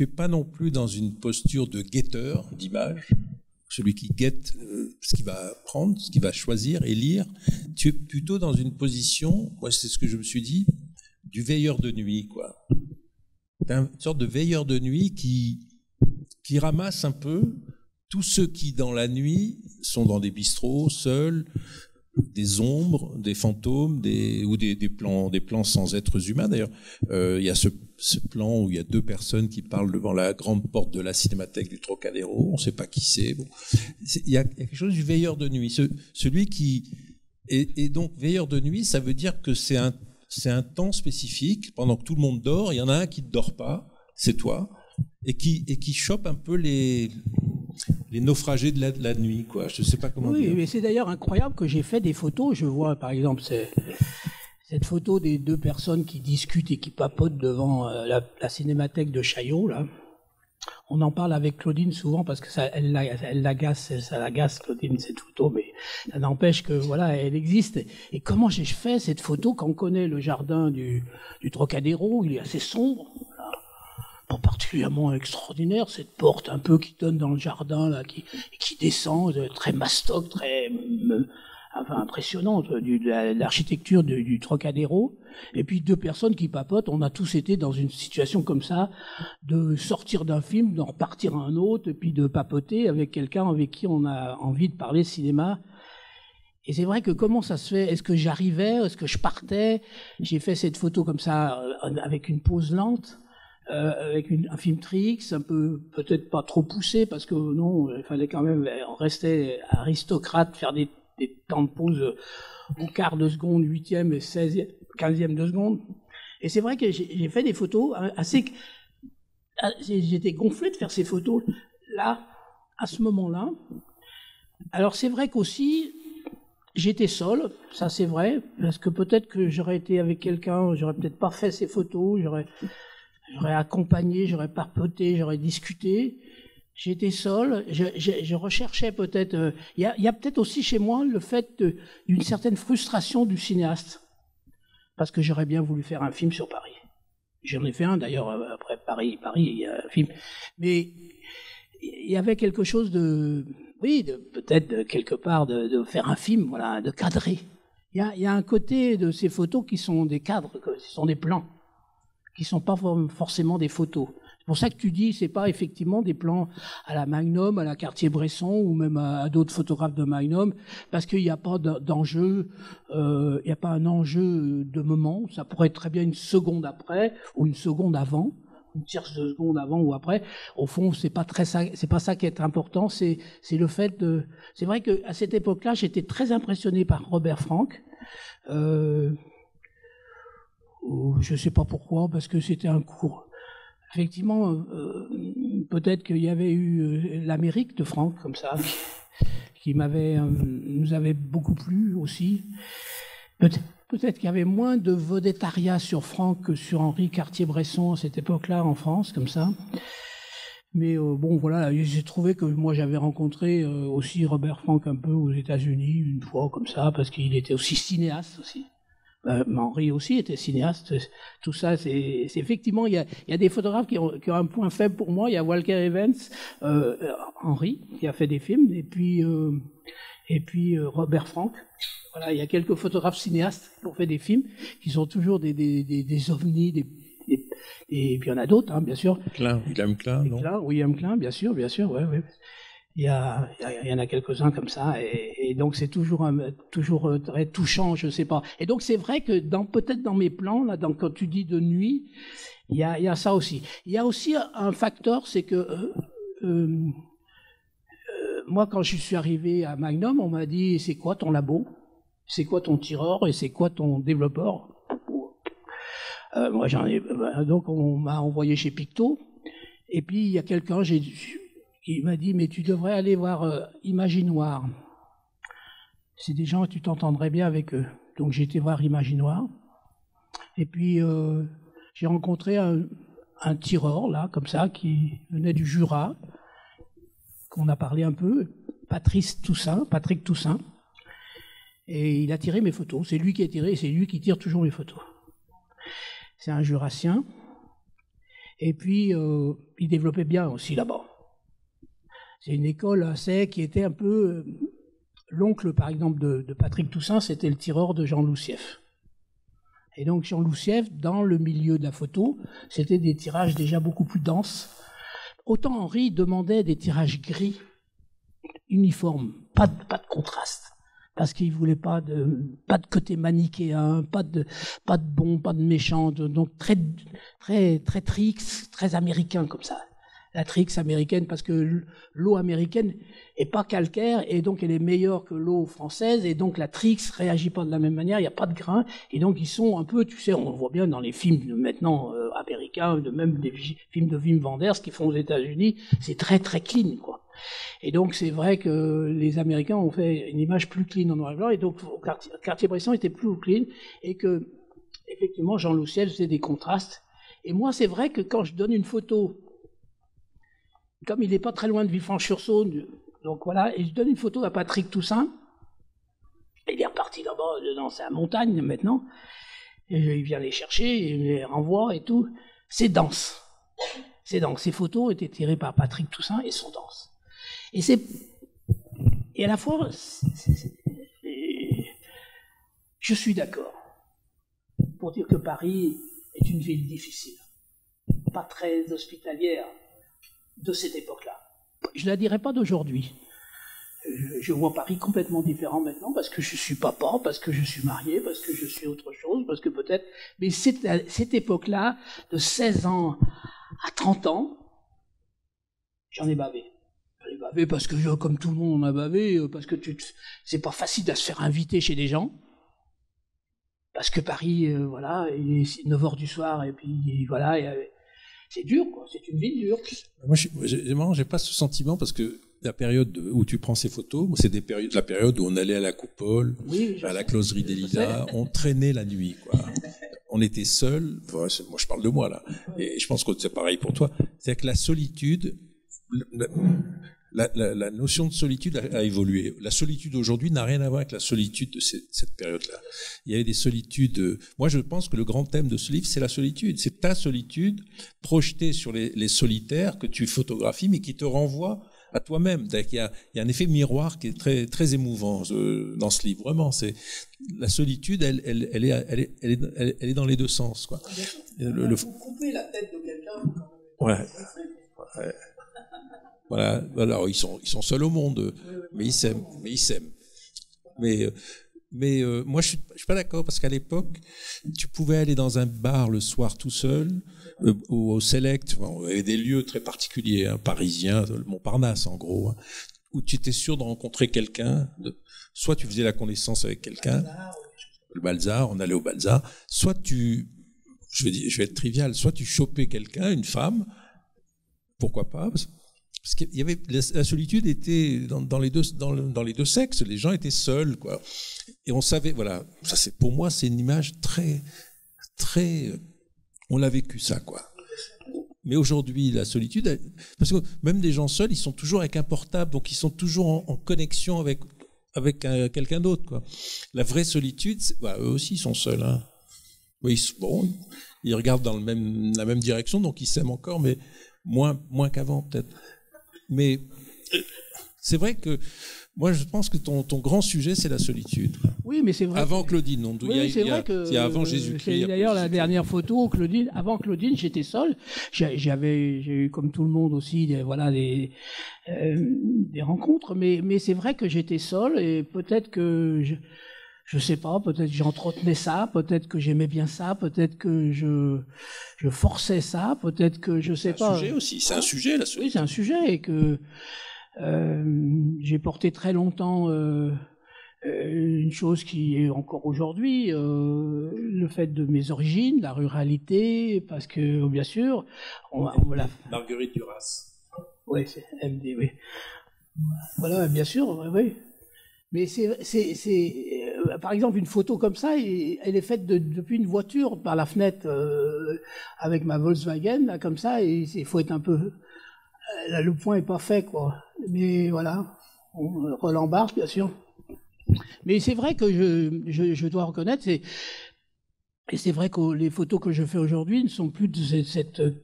es pas non plus dans une posture de guetteur d'image, celui qui guette ce qu'il va prendre, ce qu'il va choisir et lire. Tu es plutôt dans une position, moi c'est ce que je me suis dit, du veilleur de nuit, quoi. T'es une sorte de veilleur de nuit qui ramasse un peu tous ceux qui, dans la nuit, sont dans des bistrots, seuls, des ombres, des fantômes, ou des plans sans êtres humains. D'ailleurs, il y a ce plan où il y a deux personnes qui parlent devant la grande porte de la cinémathèque du Trocadéro. On ne sait pas qui c'est. Bon. Il y a quelque chose du veilleur de nuit. Celui qui... Et donc, veilleur de nuit, ça veut dire que c'est un temps spécifique. Pendant que tout le monde dort, il y en a un qui ne dort pas, c'est toi, et qui chope un peu les naufragés de la nuit, quoi. Je ne sais pas comment dire. Oui, mais c'est d'ailleurs incroyable que j'ai fait des photos. Je vois, par exemple, cette photo des deux personnes qui discutent et qui papotent devant la cinémathèque de Chaillot, là. On en parle avec Claudine souvent parce que ça l'agace, Claudine, cette photo, mais ça n'empêche que, voilà, elle existe. Et comment j'ai fait cette photo quand on connaît le jardin du Trocadéro, il est assez sombre, voilà. Pas particulièrement extraordinaire, cette porte un peu qui donne dans le jardin, là, qui descend, très mastoc, très impressionnante, de l'architecture du Trocadéro. Et puis deux personnes qui papotent. On a tous été dans une situation comme ça, de sortir d'un film, d'en repartir à un autre, et puis de papoter avec quelqu'un avec qui on a envie de parler cinéma. Et c'est vrai que comment ça se fait? Est-ce que j'arrivais? Est-ce que je partais? J'ai fait cette photo comme ça, avec une pose lente. Avec un film trix, un peu peut-être pas trop poussé, parce que non, il fallait quand même rester aristocrate, faire des temps de pause au quart de seconde, 8e et 16e, 15e de seconde. Et c'est vrai que j'ai fait des photos assez... J'étais gonflé de faire ces photos là, à ce moment-là. Alors c'est vrai qu'aussi, j'étais seul, ça c'est vrai, parce que peut-être que j'aurais été avec quelqu'un, j'aurais peut-être pas fait ces photos, j'aurais accompagné, j'aurais papoté, j'aurais discuté. J'étais seul, je recherchais peut-être... Il y a peut-être aussi chez moi le fait d'une certaine frustration du cinéaste. Parce que j'aurais bien voulu faire un film sur Paris. J'en ai fait un d'ailleurs, après Paris, il y a un film. Mais il y avait quelque chose de oui, peut-être quelque part de faire un film, voilà, de cadrer. Il y a un côté de ces photos qui sont des cadres, qui sont des plans, qui sont pas forcément des photos. C'est pour ça que tu dis, c'est pas effectivement des plans à la Magnum, à la Cartier-Bresson ou même à d'autres photographes de Magnum, parce qu'il n'y a pas d'enjeu, il n'y a pas un enjeu de moment. Ça pourrait être très bien une seconde après ou une seconde avant, une tierce de seconde avant ou après. Au fond, c'est pas ça qui est important. C'est le fait de. C'est vrai que à cette époque-là, j'étais très impressionné par Robert Frank. Je sais pas pourquoi, parce que c'était un cours. Effectivement, peut-être qu'il y avait eu l'Amérique de Franck, comme ça, qui nous avait beaucoup plu aussi. Peut-être qu'il y avait moins de vedettariat sur Franck que sur Henri Cartier-Bresson à cette époque-là en France, comme ça. Mais bon, voilà, j'ai trouvé que moi j'avais rencontré aussi Robert Frank un peu aux États-Unis une fois, comme ça, parce qu'il était aussi cinéaste aussi. Henri aussi était cinéaste. Tout ça, c'est effectivement, il y a des photographes qui ont un point faible pour moi. Il y a Walker Evans, Henri, qui a fait des films, et puis Robert Frank. Voilà, il y a quelques photographes cinéastes qui ont fait des films, qui sont toujours des ovnis, et puis il y en a d'autres, hein, bien sûr. William Klein, non? William Klein, bien sûr, ouais. Il y en a quelques-uns comme ça, et donc c'est toujours très touchant, je sais pas. Et donc c'est vrai que peut-être dans mes plans, là, quand tu dis de nuit, il y a ça aussi. Il y a aussi un facteur, c'est que moi, quand je suis arrivé à Magnum, on m'a dit, c'est quoi ton labo? C'est quoi ton tireur? Et c'est quoi ton développeur? Moi, donc on m'a envoyé chez Picto, et puis il y a quelqu'un, il m'a dit, mais tu devrais aller voir Imaginoire. C'est des gens, tu t'entendrais bien avec eux. Donc j'ai été voir Imaginoire. Et puis j'ai rencontré un tireur, là, comme ça, qui venait du Jura, qu'on a parlé un peu, Patrick Toussaint. Et il a tiré mes photos. C'est lui qui a tiré, et c'est lui qui tire toujours mes photos. C'est un Jurassien. Et puis il développait bien aussi là-bas. C'est une école qui était un peu... l'oncle, par exemple, de Patrick Toussaint, c'était le tireur de Jean Loussieff. Et donc Jean Loussieff, dans le milieu de la photo, c'était des tirages déjà beaucoup plus denses. Autant Henri demandait des tirages gris, uniformes, pas de contraste, parce qu'il voulait pas de côté manichéen, pas de bon, pas de méchant, donc très tricks, très américain comme ça. La tricks américaine, parce que l'eau américaine est pas calcaire, et donc elle est meilleure que l'eau française, et donc la tricks réagit pas de la même manière, il n'y a pas de grain, et donc ils sont un peu, tu sais, on le voit bien dans les films maintenant américains, même des films de Wim Wenders qui font aux États-Unis, c'est très très clean, quoi. Et donc c'est vrai que les Américains ont fait une image plus clean en noir et blanc, et donc Cartier-Bresson était plus clean, et que effectivement Jean Loussieff faisait des contrastes. Et moi c'est vrai que quand je donne une photo, comme il n'est pas très loin de Villefranche-sur-Saône, donc voilà, et je donne une photo à Patrick Toussaint, il est reparti là-bas dans sa montagne maintenant, et il vient les chercher, il les renvoie et tout. C'est dense. Ces photos étaient tirées par Patrick Toussaint et sont denses. Et à la fois, je suis d'accord pour dire que Paris est une ville difficile, pas très hospitalière de cette époque-là. Je ne la dirais pas d'aujourd'hui. Je vois Paris complètement différent maintenant, parce que je suis papa, parce que je suis marié, parce que je suis autre chose, parce que peut-être... Mais cette époque-là, de 16 ans à 30 ans, j'en ai bavé. J'en ai bavé parce que, comme tout le monde, on a bavé, parce que c'est pas facile de se faire inviter chez des gens. Parce que Paris, voilà, il est 9h du soir, et puis voilà... C'est dur, quoi. C'est une ville dure. Moi, j'ai pas ce sentiment, parce que la période où tu prends ces photos, c'est la période où on allait à la Coupole, à la Closerie des Lilas, on traînait la nuit, quoi. On était seuls. Moi, je parle de moi, là. Et je pense que c'est pareil pour toi. C'est-à-dire que la solitude, la notion de solitude a évolué. La solitude aujourd'hui n'a rien à voir avec la solitude de cette période-là. Il y avait des solitudes. Moi, je pense que le grand thème de ce livre, c'est la solitude. C'est ta solitude projetée sur les solitaires que tu photographies, mais qui te renvoie à toi-même. Il y a un effet miroir qui est très, très émouvant dans ce livre. Vraiment, c'est la solitude, elle est dans les deux sens, quoi. Faut couper la tête de quelqu'un. Ouais. Voilà. Alors ils sont seuls au monde, mais ils s'aiment. Mais moi, je suis pas d'accord parce qu'à l'époque, tu pouvais aller dans un bar le soir tout seul, ou au Select, il y avait des lieux très particuliers, hein, parisiens, le Montparnasse en gros, hein, où tu étais sûr de rencontrer quelqu'un. Soit tu faisais la connaissance avec quelqu'un, le Balzar, on allait au Balzar, soit je vais être trivial, soit tu chopais quelqu'un, une femme, pourquoi pas, parce qu'il y avait la solitude était dans les deux sexes, les gens étaient seuls, quoi. Et on savait, voilà, ça pour moi c'est une image très très, on l'a vécu ça, quoi. Mais aujourd'hui la solitude, parce que même des gens seuls, ils sont toujours avec un portable, donc ils sont toujours en connexion avec quelqu'un d'autre, quoi. La vraie solitude, eux aussi ils sont seuls, hein. Oui, bon, ils regardent dans la même direction, donc ils s'aiment encore, mais moins qu'avant peut-être. Mais c'est vrai que moi, je pense que ton grand sujet, c'est la solitude. Oui, mais c'est vrai. Avant Claudine, il y a avant Jésus-Christ. C'est d'ailleurs la dernière photo, Claudine. Avant Claudine, j'étais seul. J'ai eu, comme tout le monde aussi, des rencontres. Mais c'est vrai que j'étais seul et peut-être que je sais pas, peut-être que j'entretenais ça, peut-être que j'aimais bien ça, peut-être que je forçais ça, peut-être que je sais pas. C'est un sujet aussi, c'est un sujet la solitude. Oui, c'est un sujet et que j'ai porté très longtemps une chose qui est encore aujourd'hui, le fait de mes origines, la ruralité, parce que bien sûr, on l'a. Marguerite Duras. Oui, c'est MD, oui. Voilà, bien sûr, oui. Mais par exemple, une photo comme ça, elle est faite depuis une voiture par la fenêtre avec ma Volkswagen, là, comme ça, et il faut être un peu. Là, le point est pas fait, quoi. Mais voilà, Roland Barthes, bien sûr. Mais c'est vrai que je dois reconnaître, et c'est vrai que les photos que je fais aujourd'hui ne sont plus de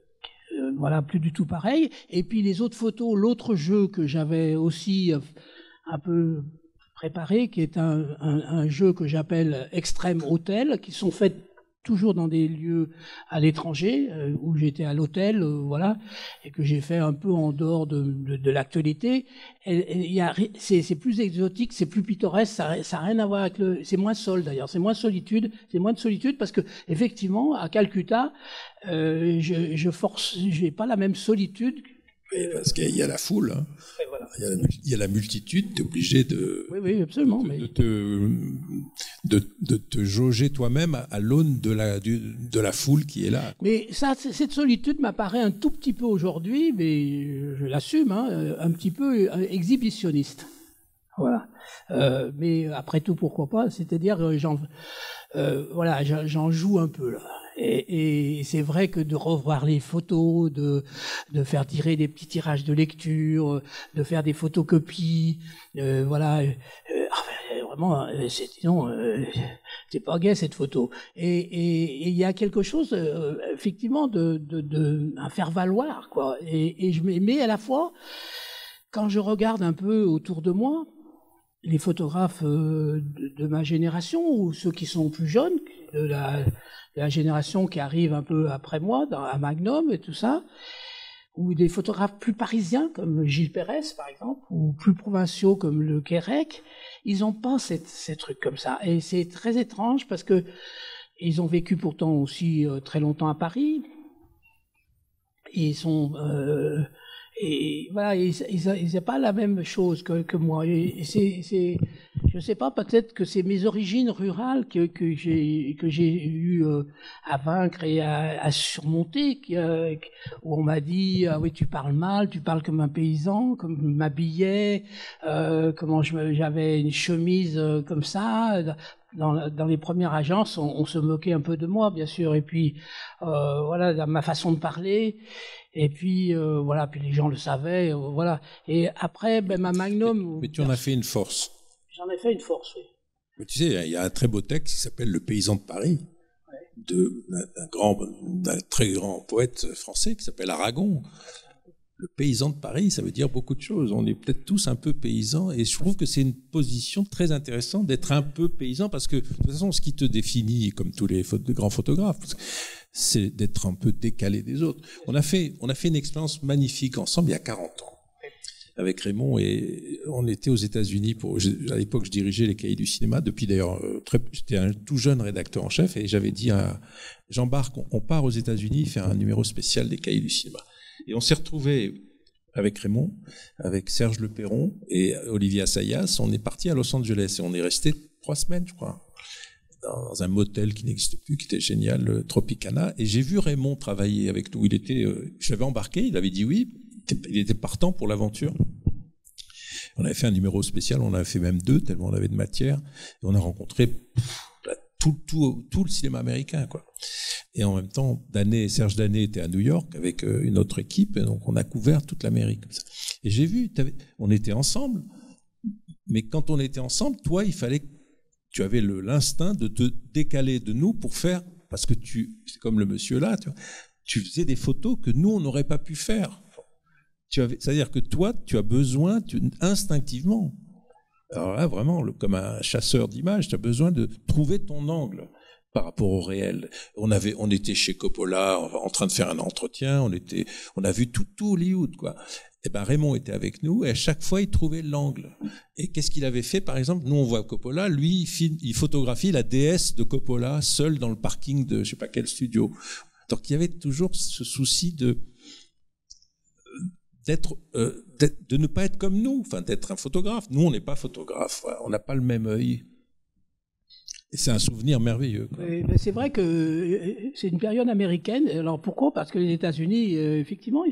voilà, plus du tout pareilles. Et puis les autres photos, l'autre jeu que j'avais aussi un peu préparé, qui est un jeu que j'appelle Extrême Hôtel, qui sont faits toujours dans des lieux à l'étranger, où j'étais à l'hôtel, voilà, et que j'ai fait un peu en dehors de l'actualité. C'est plus exotique, c'est plus pittoresque, ça n'a rien à voir avec c'est moins sol d'ailleurs, c'est moins de solitude parce que effectivement à Calcutta, j'ai pas la même solitude. Parce qu'il y a la foule, hein. Voilà. Il y a la multitude, tu es obligé oui, absolument, de te jauger toi-même à l'aune de la foule qui est là, quoi. Mais ça, cette solitude m'apparaît un tout petit peu aujourd'hui, mais je l'assume, hein, un petit peu exhibitionniste. Voilà. Mais après tout, pourquoi pas? C'est-à-dire, voilà, j'en joue un peu là. Et c'est vrai que de revoir les photos, de faire tirer des petits tirages de lecture, de faire des photocopies, voilà. Vraiment, c'est pas gai cette photo. Et il y a quelque chose, effectivement, à faire valoir, quoi. Mais à la fois, quand je regarde un peu autour de moi, les photographes de ma génération ou ceux qui sont plus jeunes, de la génération qui arrive un peu après moi, à Magnum et tout ça, ou des photographes plus parisiens comme Gilles Pérez par exemple, ou plus provinciaux comme Le Quérec, ils n'ont pas ces trucs comme ça. Et c'est très étrange parce que ils ont vécu pourtant aussi très longtemps à Paris. Et ils sont et voilà, ils n'ont pas la même chose que moi. Et je sais pas, peut-être que c'est mes origines rurales que j'ai eu à vaincre et à surmonter, où on m'a dit ah oui, tu parles mal, tu parles comme un paysan, comme je m'habillais, comment j'avais une chemise comme ça. Dans les premières agences, on se moquait un peu de moi, bien sûr, et puis voilà, dans ma façon de parler. Et puis voilà, puis les gens le savaient, voilà. Et après, ma Magnum. Mais tu en as fait une force. J'en ai fait une force, oui. Mais tu sais, il y a un très beau texte qui s'appelle Le Paysan de Paris, d'un très grand poète français qui s'appelle Aragon. le paysan de Paris, ça veut dire beaucoup de choses. On est peut-être tous un peu paysans, et je trouve que c'est une position très intéressante d'être un peu paysan, parce que de toute façon, ce qui te définit, comme tous les grands photographes, c'est d'être un peu décalé des autres. On a fait une expérience magnifique ensemble il y a 40 ans. Avec Raymond, et on était aux États-Unis à l'époque, je dirigeais les Cahiers du cinéma. Depuis d'ailleurs, j'étais un tout jeune rédacteur en chef, et j'avais dit à Jean-Barc, on part aux États-Unis faire un numéro spécial des Cahiers du cinéma. Et on s'est retrouvés avec Raymond, avec Serge Le Perron et Olivier Assayas. On est parti à Los Angeles et on est resté 3 semaines, je crois, dans un motel qui n'existe plus, qui était génial, le Tropicana. Et j'ai vu Raymond travailler avec nous. Je l'avais embarqué, il avait dit oui. Il était partant pour l'aventure. On avait fait un numéro spécial, on en avait fait même 2, tellement on avait de matière. Et on a rencontré tout le cinéma américain, quoi. Et en même temps, Serge Danet était à New York avec une autre équipe, et donc on a couvert toute l'Amérique. Et j'ai vu, on était ensemble, mais quand on était ensemble, toi, tu avais l'instinct de te décaler de nous pour faire, parce que c'est comme le monsieur là, tu faisais des photos que nous, on n'aurait pas pu faire. C'est-à-dire que toi, tu as besoin, instinctivement, alors là, vraiment, comme un chasseur d'images, tu as besoin de trouver ton angle par rapport au réel. On était chez Coppola, en train de faire un entretien, on a vu tout Hollywood, quoi. Et ben Raymond était avec nous, et à chaque fois, il trouvait l'angle. Et qu'est-ce qu'il avait fait, par exemple? Nous, on voit Coppola, lui, il photographie la déesse de Coppola, seule dans le parking de je sais pas quel studio. Donc, il y avait toujours ce souci de ne pas être comme nous, enfin d'être un photographe. Nous, on n'est pas photographe, on n'a pas le même œil. Et c'est un souvenir merveilleux, quoi. C'est vrai que c'est une période américaine. Alors pourquoi? Parce que les États-Unis, effectivement,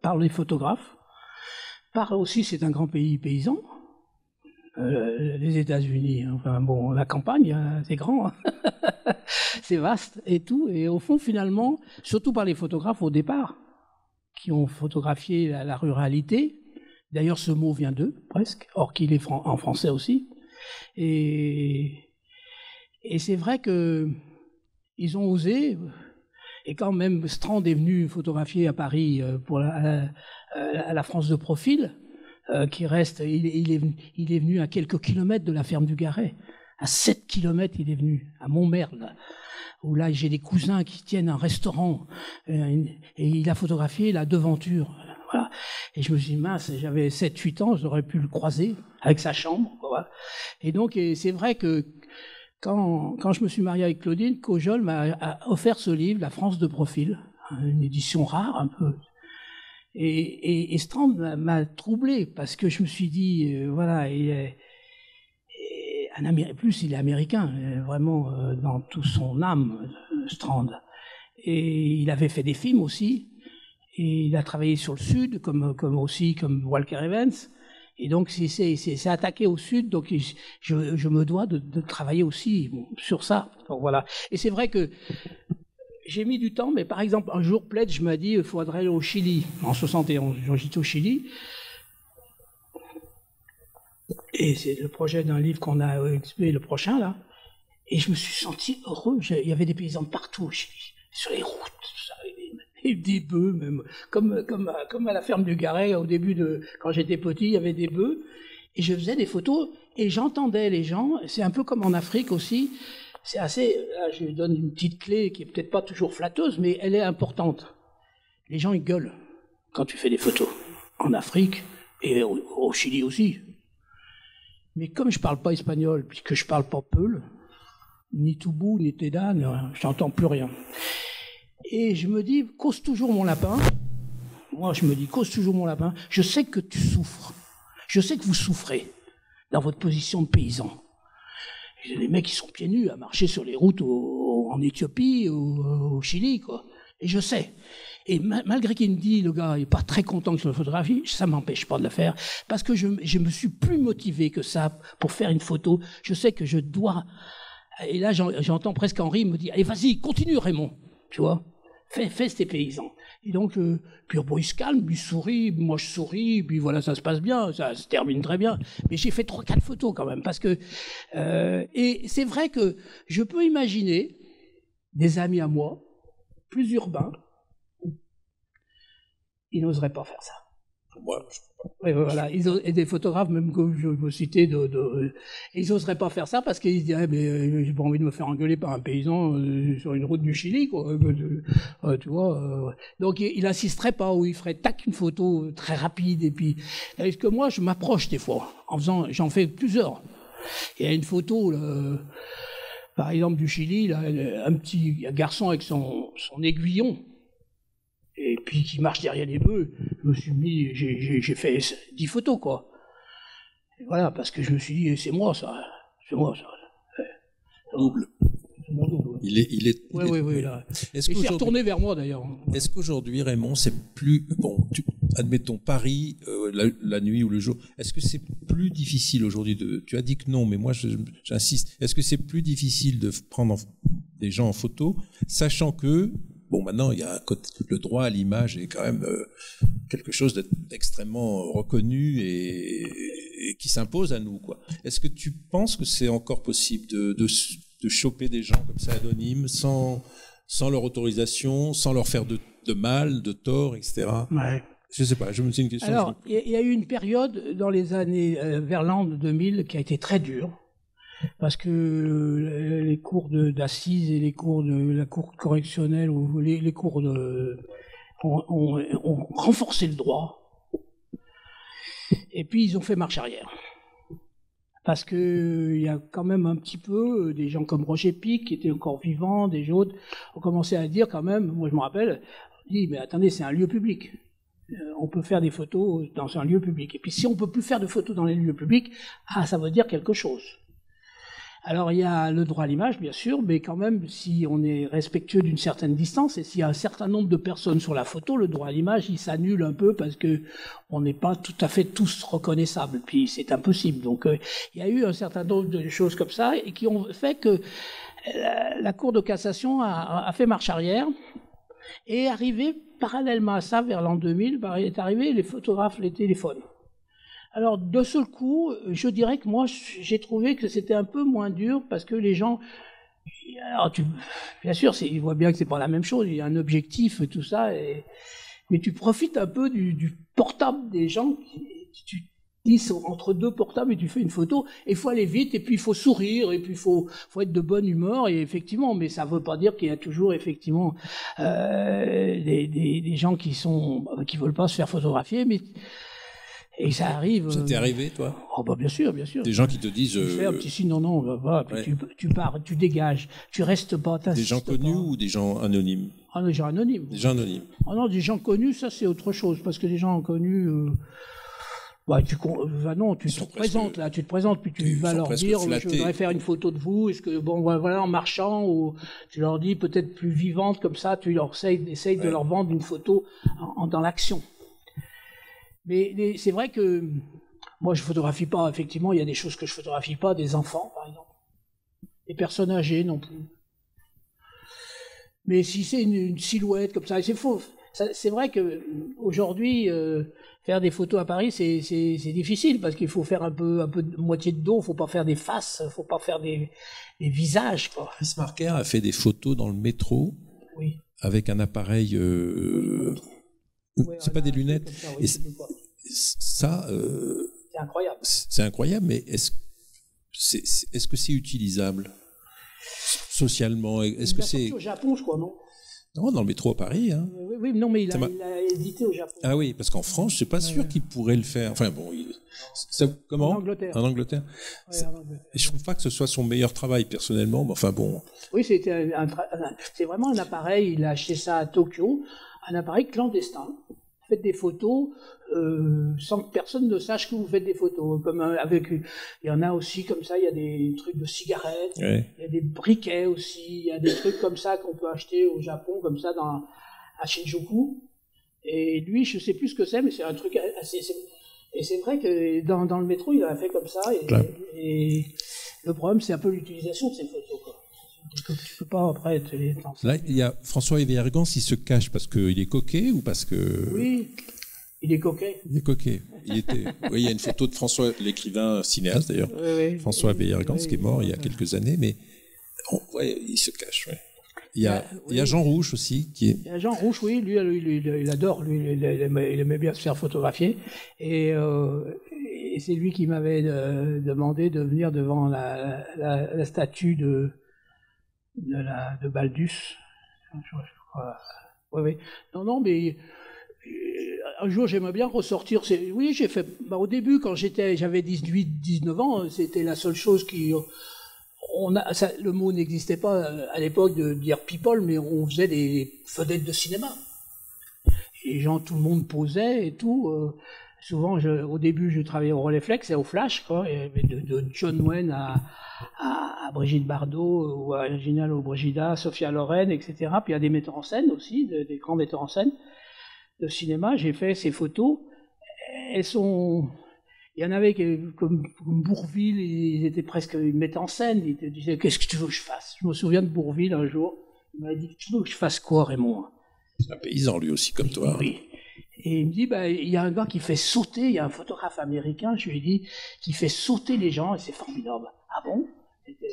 par les photographes. Par aussi, c'est un grand pays paysan. Les États-Unis, enfin bon, la campagne, c'est grand, c'est vaste et tout. Et au fond, finalement, surtout par les photographes au départ, qui ont photographié la ruralité. D'ailleurs, ce mot vient d'eux, presque, or qu'il est en français aussi. Et c'est vrai qu'ils ont osé, et quand même Strand est venu photographier à Paris pour la France de profil, qui reste, il est venu à quelques kilomètres de la ferme du Garret. À 7 kilomètres, il est venu, à Montmerle, où là, j'ai des cousins qui tiennent un restaurant, et il a photographié la devanture. Voilà. Et je me suis dit, mince, j'avais 7-8 ans, j'aurais pu le croiser avec sa chambre. Voilà. Et donc, c'est vrai que quand je me suis marié avec Claudine, Cojol m'a offert ce livre, La France de profil, une édition rare un peu. Et Strand m'a troublé, parce que je me suis dit, voilà, plus il est américain, vraiment dans toute son âme, Strand. Et il avait fait des films aussi, et il a travaillé sur le Sud, comme Walker Evans. Et donc c'est attaqué au Sud, donc je me dois de travailler aussi sur ça. Donc voilà. Et c'est vrai que j'ai mis du temps, mais par exemple un jour Pledge m'a dit il faudrait aller au Chili en 71. J'étais au Chili. Et c'est le projet d'un livre qu'on a expé le prochain, là. Et je me suis senti heureux. Il y avait des paysans de partout, sur les routes, et des bœufs, même. Comme à la ferme du Garret, au début quand j'étais petit, il y avait des bœufs. Et je faisais des photos, et j'entendais les gens. C'est un peu comme en Afrique aussi. C'est assez, là, je donne une petite clé qui est peut-être pas toujours flatteuse, mais elle est importante. Les gens, ils gueulent quand tu fais des photos. En Afrique, et au Chili aussi. Mais comme je parle pas espagnol, puisque je parle pas peul, ni toubou, ni teda, j'entends plus rien. Et je me dis, cause toujours mon lapin. Moi, je me dis, cause toujours mon lapin. Je sais que tu souffres. Je sais que vous souffrez dans votre position de paysan. Il y a des mecs qui sont pieds nus à marcher sur les routes en Éthiopie ou au Chili, quoi. Et je sais. Et malgré qu'il me dit, le gars, il n'est pas très content que je le photographie, ça ne m'empêche pas de le faire, parce que je me suis plus motivé que ça pour faire une photo. Je sais que je dois... Et là, j'entends presque Henri me dire, allez, vas-y, continue, Raymond, tu vois, fais ces paysans. Et donc, puis bon, il se calme, il sourit, moi je souris, puis voilà, ça se passe bien, ça se termine très bien. Mais j'ai fait 3-4 photos quand même, parce que... et c'est vrai que je peux imaginer des amis à moi, plus urbains, ils n'oseraient pas faire ça. Moi, Oui, voilà. Et des photographes, même que je peux citer, ils n'oseraient pas faire ça parce qu'ils se diraient, mais j'ai pas envie de me faire engueuler par un paysan sur une route du Chili, quoi. Tu vois. Donc il insisterait pas, ou il ferait tac une photo très rapide. Et puis, est-ce que moi, je m'approche des fois, j'en fais plusieurs. Il y a une photo, là, par exemple du Chili, là, un petit garçon avec son aiguillon. Et puis qui marche derrière les bœufs, je me suis mis, j'ai fait 10 photos, quoi. Et voilà, parce que je me suis dit, c'est moi ça. Double. C'est mon double. Oui. Là. Et il s'est retourné vers moi d'ailleurs. Est-ce qu'aujourd'hui, Raymond, c'est plus admettons Paris, la nuit ou le jour, est-ce que c'est plus difficile aujourd'hui tu as dit que non, mais moi j'insiste. Est-ce que c'est plus difficile de prendre des gens en photo, sachant que maintenant, il y a le droit à l'image est quand même quelque chose d'extrêmement reconnu et qui s'impose à nous, quoi. Est-ce que tu penses que c'est encore possible de choper des gens comme ça anonymes, sans leur autorisation, sans leur faire de mal, de tort, etc. Ouais. Je sais pas, c'est une question. Alors, il y a eu une période dans les années vers l'an 2000 qui a été très dure. Parce que les cours d'assises et les cours de la cour correctionnelle ou les cours ont renforcé le droit. Et puis ils ont fait marche arrière. Parce que il y a quand même un petit peu des gens comme Roger Pic qui étaient encore vivants, des autres ont commencé à dire quand même, moi je me rappelle, on dit mais attendez, c'est un lieu public. On peut faire des photos dans un lieu public. Et puis si on peut plus faire de photos dans les lieux publics, ça veut dire quelque chose. Alors il y a le droit à l'image, bien sûr, mais quand même, si on est respectueux d'une certaine distance et s'il y a un certain nombre de personnes sur la photo, le droit à l'image, il s'annule un peu parce que on n'est pas tout à fait tous reconnaissables, puis c'est impossible. Donc il y a eu un certain nombre de choses comme ça et qui ont fait que la Cour de cassation a fait marche arrière et est arrivé parallèlement à ça, vers l'an 2000, est arrivé les photographes, les téléphones. Alors, de ce coup, je dirais que moi, j'ai trouvé que c'était un peu moins dur parce que les gens, alors bien sûr, ils voient bien que c'est pas la même chose, il y a un objectif, tout ça, mais tu profites un peu du portable des gens, tu dis entre deux portables et tu fais une photo, et il faut aller vite, et puis il faut sourire, et puis il faut être de bonne humeur, et effectivement, mais ça veut pas dire qu'il y a toujours, effectivement, des gens qui veulent pas se faire photographier, mais et ça arrive. Ça t'est arrivé, toi? Oh bah bien sûr, bien sûr. Des gens qui te disent. Tu fais un petit signe, non, va, puis tu pars, tu dégages, tu restes pas. Des gens connus ou des gens anonymes? Ah, des gens anonymes. Des gens anonymes. Ah non, des gens connus, ça c'est autre chose, parce que des gens connus. Tu te présentes là, tu te présentes, puis tu vas leur dire, je voudrais faire une photo de vous, est-ce que, voilà, en marchant, ou tu leur dis peut-être plus vivante, comme ça, tu leur essayes de leur vendre une photo dans l'action. Mais c'est vrai que moi je photographie pas, effectivement, il y a des choses que je photographie pas, des enfants par exemple, des personnes âgées non plus. Mais si c'est une silhouette comme ça, c'est faux. C'est vrai que aujourd'hui faire des photos à Paris c'est difficile parce qu'il faut faire un peu de moitié de dos, faut pas faire des faces, faut pas faire des visages, quoi. Chris Marker a fait des photos dans le métro, oui, avec un appareil. C'est pas des lunettes. Ça, oui, ça c'est incroyable. C'est incroyable, mais est-ce que c'est utilisable socialement? Est-ce que c'est au Japon, je crois, non? Non, dans le métro à Paris. Hein. Oui, non, mais il a édité au Japon. Ah oui, parce qu'en France, je suis pas sûr qu'il pourrait le faire. Enfin bon, comment? En Angleterre. En Angleterre. Ouais, et je trouve pas que ce soit son meilleur travail personnellement, mais enfin bon. Oui, c'est vraiment un appareil. Il a acheté ça à Tokyo. Un appareil clandestin. Vous faites des photos sans que personne ne sache que vous faites des photos. Il y en a aussi comme ça, il y a des trucs de cigarettes, il y a des briquets aussi, il y a des trucs comme ça qu'on peut acheter au Japon, comme ça, à Shinjuku. Et lui, je sais plus ce que c'est, mais c'est un truc assez... Et c'est vrai que dans le métro, il a fait comme ça. Et le problème, c'est un peu l'utilisation de ces photos, quoi. Tu peux pas après être les temps. Là, il y a François Hévergans, il se cache parce qu'il est coquet ou parce que... Oui, il est coquet. Il est coquet. Oui, il y a une photo de François, l'écrivain cinéaste d'ailleurs, François Hévergans, qui est mort il y a quelques années, mais il se cache. Ouais. Il y a Jean Rouch aussi qui est. Il y a Jean Rouch, oui, lui, il adore, lui, il aimait bien se faire photographier, et c'est lui qui m'avait demandé de venir devant la statue de Baldus. Je crois. Oui. Non, mais un jour j'aimerais bien ressortir. Oui, j'ai fait. Au début, quand j'avais 18-19 ans, c'était la seule chose qui. Le mot n'existait pas à l'époque de dire people, mais on faisait des vedettes de cinéma. Et tout le monde posait et tout. Souvent, au début, je travaillais au Rolleiflex et au Flash, quoi. De John Wayne à Brigitte Bardot, ou à Virginia Brigida, Sophia Loren, etc. Puis il y a des metteurs en scène aussi, des grands metteurs en scène de cinéma. J'ai fait ces photos. Elles sont... Il y en avait comme Bourvil, ils étaient presque, ils mettaient en scène, ils te disaient, qu'est-ce que tu veux que je fasse? Je me souviens de Bourvil un jour, il m'a dit, tu veux que je fasse quoi, Raymond? C'est un paysan lui aussi, comme toi. Oui. Et il me dit, il y a un gars qui fait sauter, il y a un photographe américain, je lui ai dit, qui fait sauter les gens, et c'est formidable. Ah bon? C'était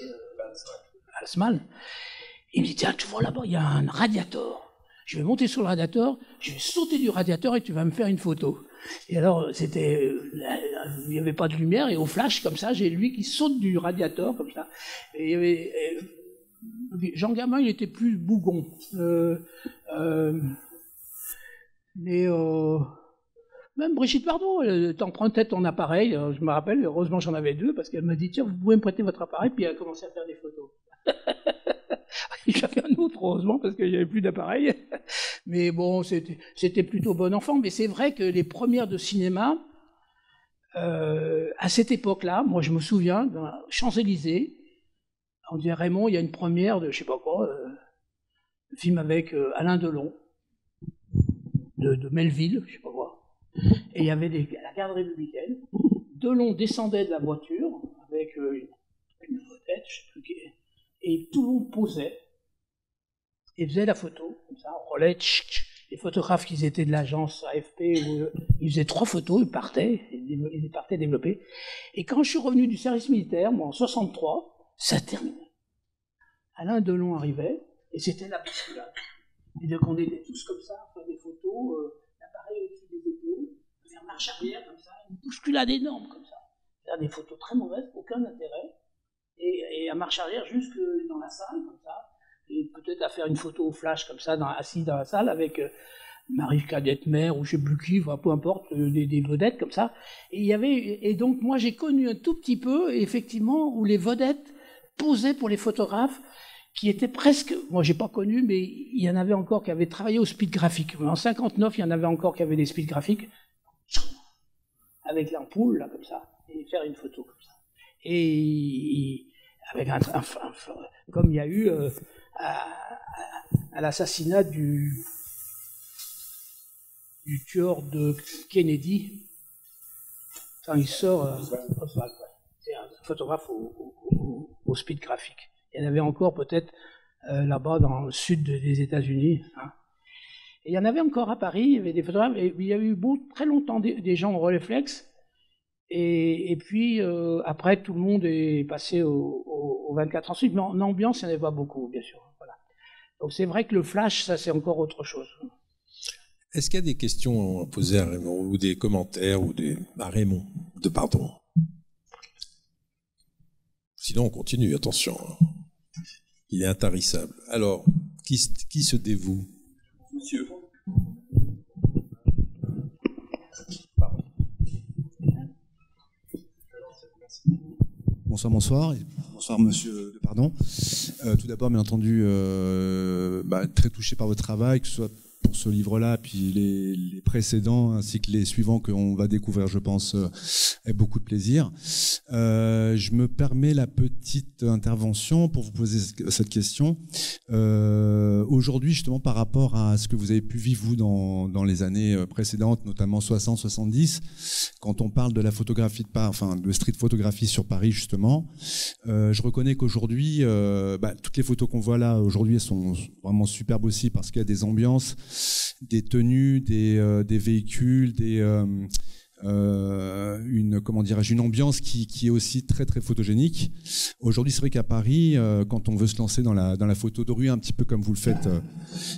Haussmann. Il me dit, tiens, tu vois là-bas, il y a un radiateur. Je vais monter sur le radiateur, je vais sauter du radiateur et tu vas me faire une photo. Et alors, il n'y avait pas de lumière, et au flash, comme ça, j'ai lui qui saute du radiateur, comme ça. Et il y avait, Jean Gabin, il était plus bougon. Mais même Brigitte Bardot, t'en prends peut-être ton appareil, je me rappelle, heureusement j'en avais 2, parce qu'elle m'a dit, tiens, vous pouvez me prêter votre appareil, puis elle a commencé à faire des photos. J'avais un autre, heureusement, parce que j'avais plus d'appareil. Mais bon, c'était plutôt bon enfant. Mais c'est vrai que les premières de cinéma, à cette époque-là, moi je me souviens, dans Champs-Élysées, on disait Raymond, il y a une première de je sais pas quoi, un film avec Alain Delon, de Melville, je sais pas quoi. Et il y avait la garde républicaine. Delon descendait de la voiture avec une vedette, je sais plus qui, et tout le monde posait et faisait la photo, comme ça, on roulait, les photographes qui étaient de l'agence AFP, ils faisaient 3 photos, ils partaient développer. Et quand je suis revenu du service militaire, moi en 63, ça terminait. Alain Delon arrivait, et c'était la bousculade. Et donc on était tous comme ça, à faire des photos, l'appareil au-dessus des épaules, faire marche arrière comme ça, une bousculade énorme comme ça. Faire des photos très mauvaises, aucun intérêt, et à marche arrière jusque dans la salle, comme ça, et peut-être à faire une photo au flash comme ça, assis dans la salle avec Marie-Cadette Mère ou je sais plus qui, peu importe, des vedettes comme ça. Et donc moi j'ai connu un tout petit peu, effectivement, où les vedettes posaient pour les photographes, qui étaient presque, moi j'ai pas connu, mais il y en avait encore qui avaient travaillé au speed graphique. En 59, il y en avait encore qui avaient des speed graphiques, avec l'ampoule, là, comme ça, et faire une photo comme ça. Et avec comme il y a eu à l'assassinat du tueur de Kennedy, quand il sort, c'est un photographe au speed graphique. Il y en avait encore peut-être là-bas dans le sud des États-Unis. Hein. Et il y en avait encore à Paris, il y avait des photographes, et il y a eu très longtemps des gens au Rolleiflex. Et puis après, tout le monde est passé au 24 ensuite, mais en ambiance, il n'y en avait pas beaucoup, bien sûr. Voilà. Donc c'est vrai que le flash, ça c'est encore autre chose. Est-ce qu'il y a des questions à poser à Raymond, ou des commentaires, à Raymond, pardon. Sinon on continue, attention. Il est intarissable. Alors, qui se dévoue? Monsieur. Bonsoir, monsieur, pardon. Tout d'abord, bien entendu, très touché par votre travail, que ce soit pour ce livre-là, puis les précédents, ainsi que les suivants qu'on va découvrir, je pense, avec beaucoup de plaisir. Je me permets la petite intervention pour vous poser cette question. Aujourd'hui, justement, par rapport à ce que vous avez pu vivre, vous, dans les années précédentes, notamment 60-70, quand on parle de la photographie de street photographie sur Paris, justement, je reconnais qu'aujourd'hui, toutes les photos qu'on voit là, aujourd'hui, elles sont vraiment superbes aussi parce qu'il y a des ambiances, des tenues, des véhicules, une ambiance qui est aussi très très photogénique. Aujourd'hui, c'est vrai qu'à Paris, quand on veut se lancer dans la photo de rue, un petit peu comme vous le faites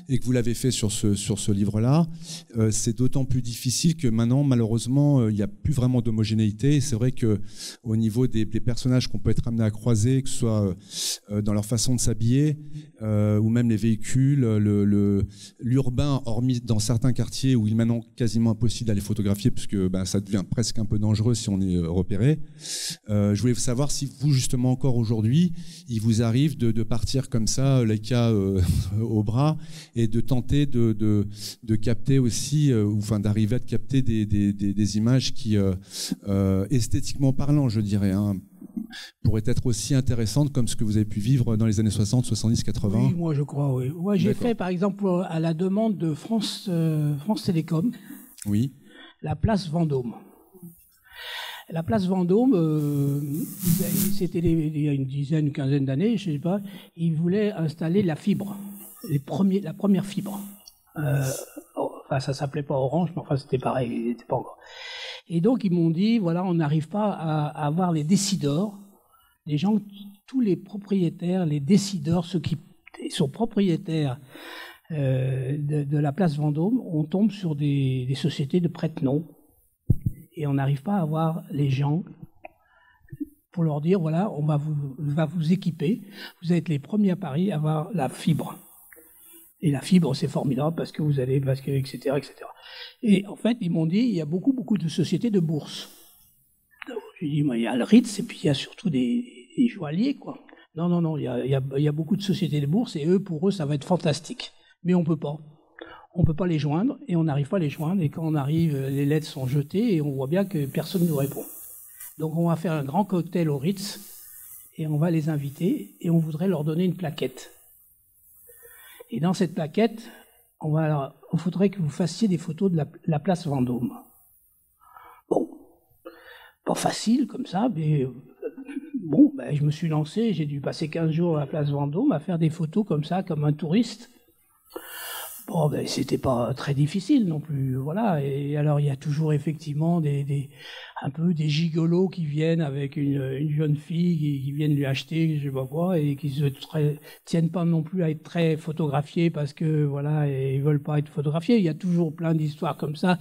et que vous l'avez fait sur ce livre-là, c'est d'autant plus difficile que maintenant, malheureusement, il n'y a plus vraiment d'homogénéité. C'est vrai que au niveau des personnages qu'on peut être amené à croiser, que ce soit dans leur façon de s'habiller ou même les véhicules, l'urbain, hormis dans certains quartiers où il est maintenant quasiment impossible d'aller photographier puisque ça devient presque un peu dangereux si on est repéré. Je voulais savoir si vous, justement, encore aujourd'hui, il vous arrive de partir comme ça, Leica au bras, et de tenter de capter aussi, enfin d'arriver à capter des images qui, esthétiquement parlant, je dirais, pourraient être aussi intéressantes comme ce que vous avez pu vivre dans les années 60, 70, 80. Oui, moi je crois, oui. Ouais, j'ai fait, par exemple, à la demande de France Télécom, oui, la place Vendôme. La place Vendôme, c'était il y a une quinzaine d'années, je ne sais pas, ils voulaient installer la fibre, la première fibre. Enfin, ça s'appelait pas Orange, mais enfin c'était pareil, il n'était pas encore. Et donc ils m'ont dit, voilà, on n'arrive pas à avoir les décideurs, les gens, tous les propriétaires, les décideurs, ceux qui sont propriétaires de la place Vendôme, on tombe sur des sociétés de prête-noms. Et on n'arrive pas à avoir les gens pour leur dire, voilà, on va vous équiper. Vous êtes les premiers à Paris à avoir la fibre. Et la fibre, c'est formidable parce que etc., etc. Et en fait, ils m'ont dit, il y a beaucoup, beaucoup de sociétés de bourse. J'ai dit, il y a le Ritz et puis il y a surtout des joailliers, quoi. Non, il y a beaucoup de sociétés de bourse et pour eux, ça va être fantastique. Mais on peut pas. On ne peut pas les joindre et on n'arrive pas à les joindre. Et quand on arrive, les lettres sont jetées et on voit bien que personne ne nous répond. Donc on va faire un grand cocktail au Ritz et on va les inviter et on voudrait leur donner une plaquette. Et dans cette plaquette, on faudrait que vous fassiez des photos de la place Vendôme. Bon, pas facile comme ça, mais bon, je me suis lancé, j'ai dû passer 15 jours à la place Vendôme à faire des photos comme ça, comme un touriste. Bon, c'était pas très difficile non plus, voilà. Et alors, il y a toujours effectivement un peu des gigolos qui viennent avec une jeune fille qui viennent lui acheter, je sais pas quoi, et qui tiennent pas non plus à être très photographiés parce que voilà, ils veulent pas être photographiés. Il y a toujours plein d'histoires comme ça,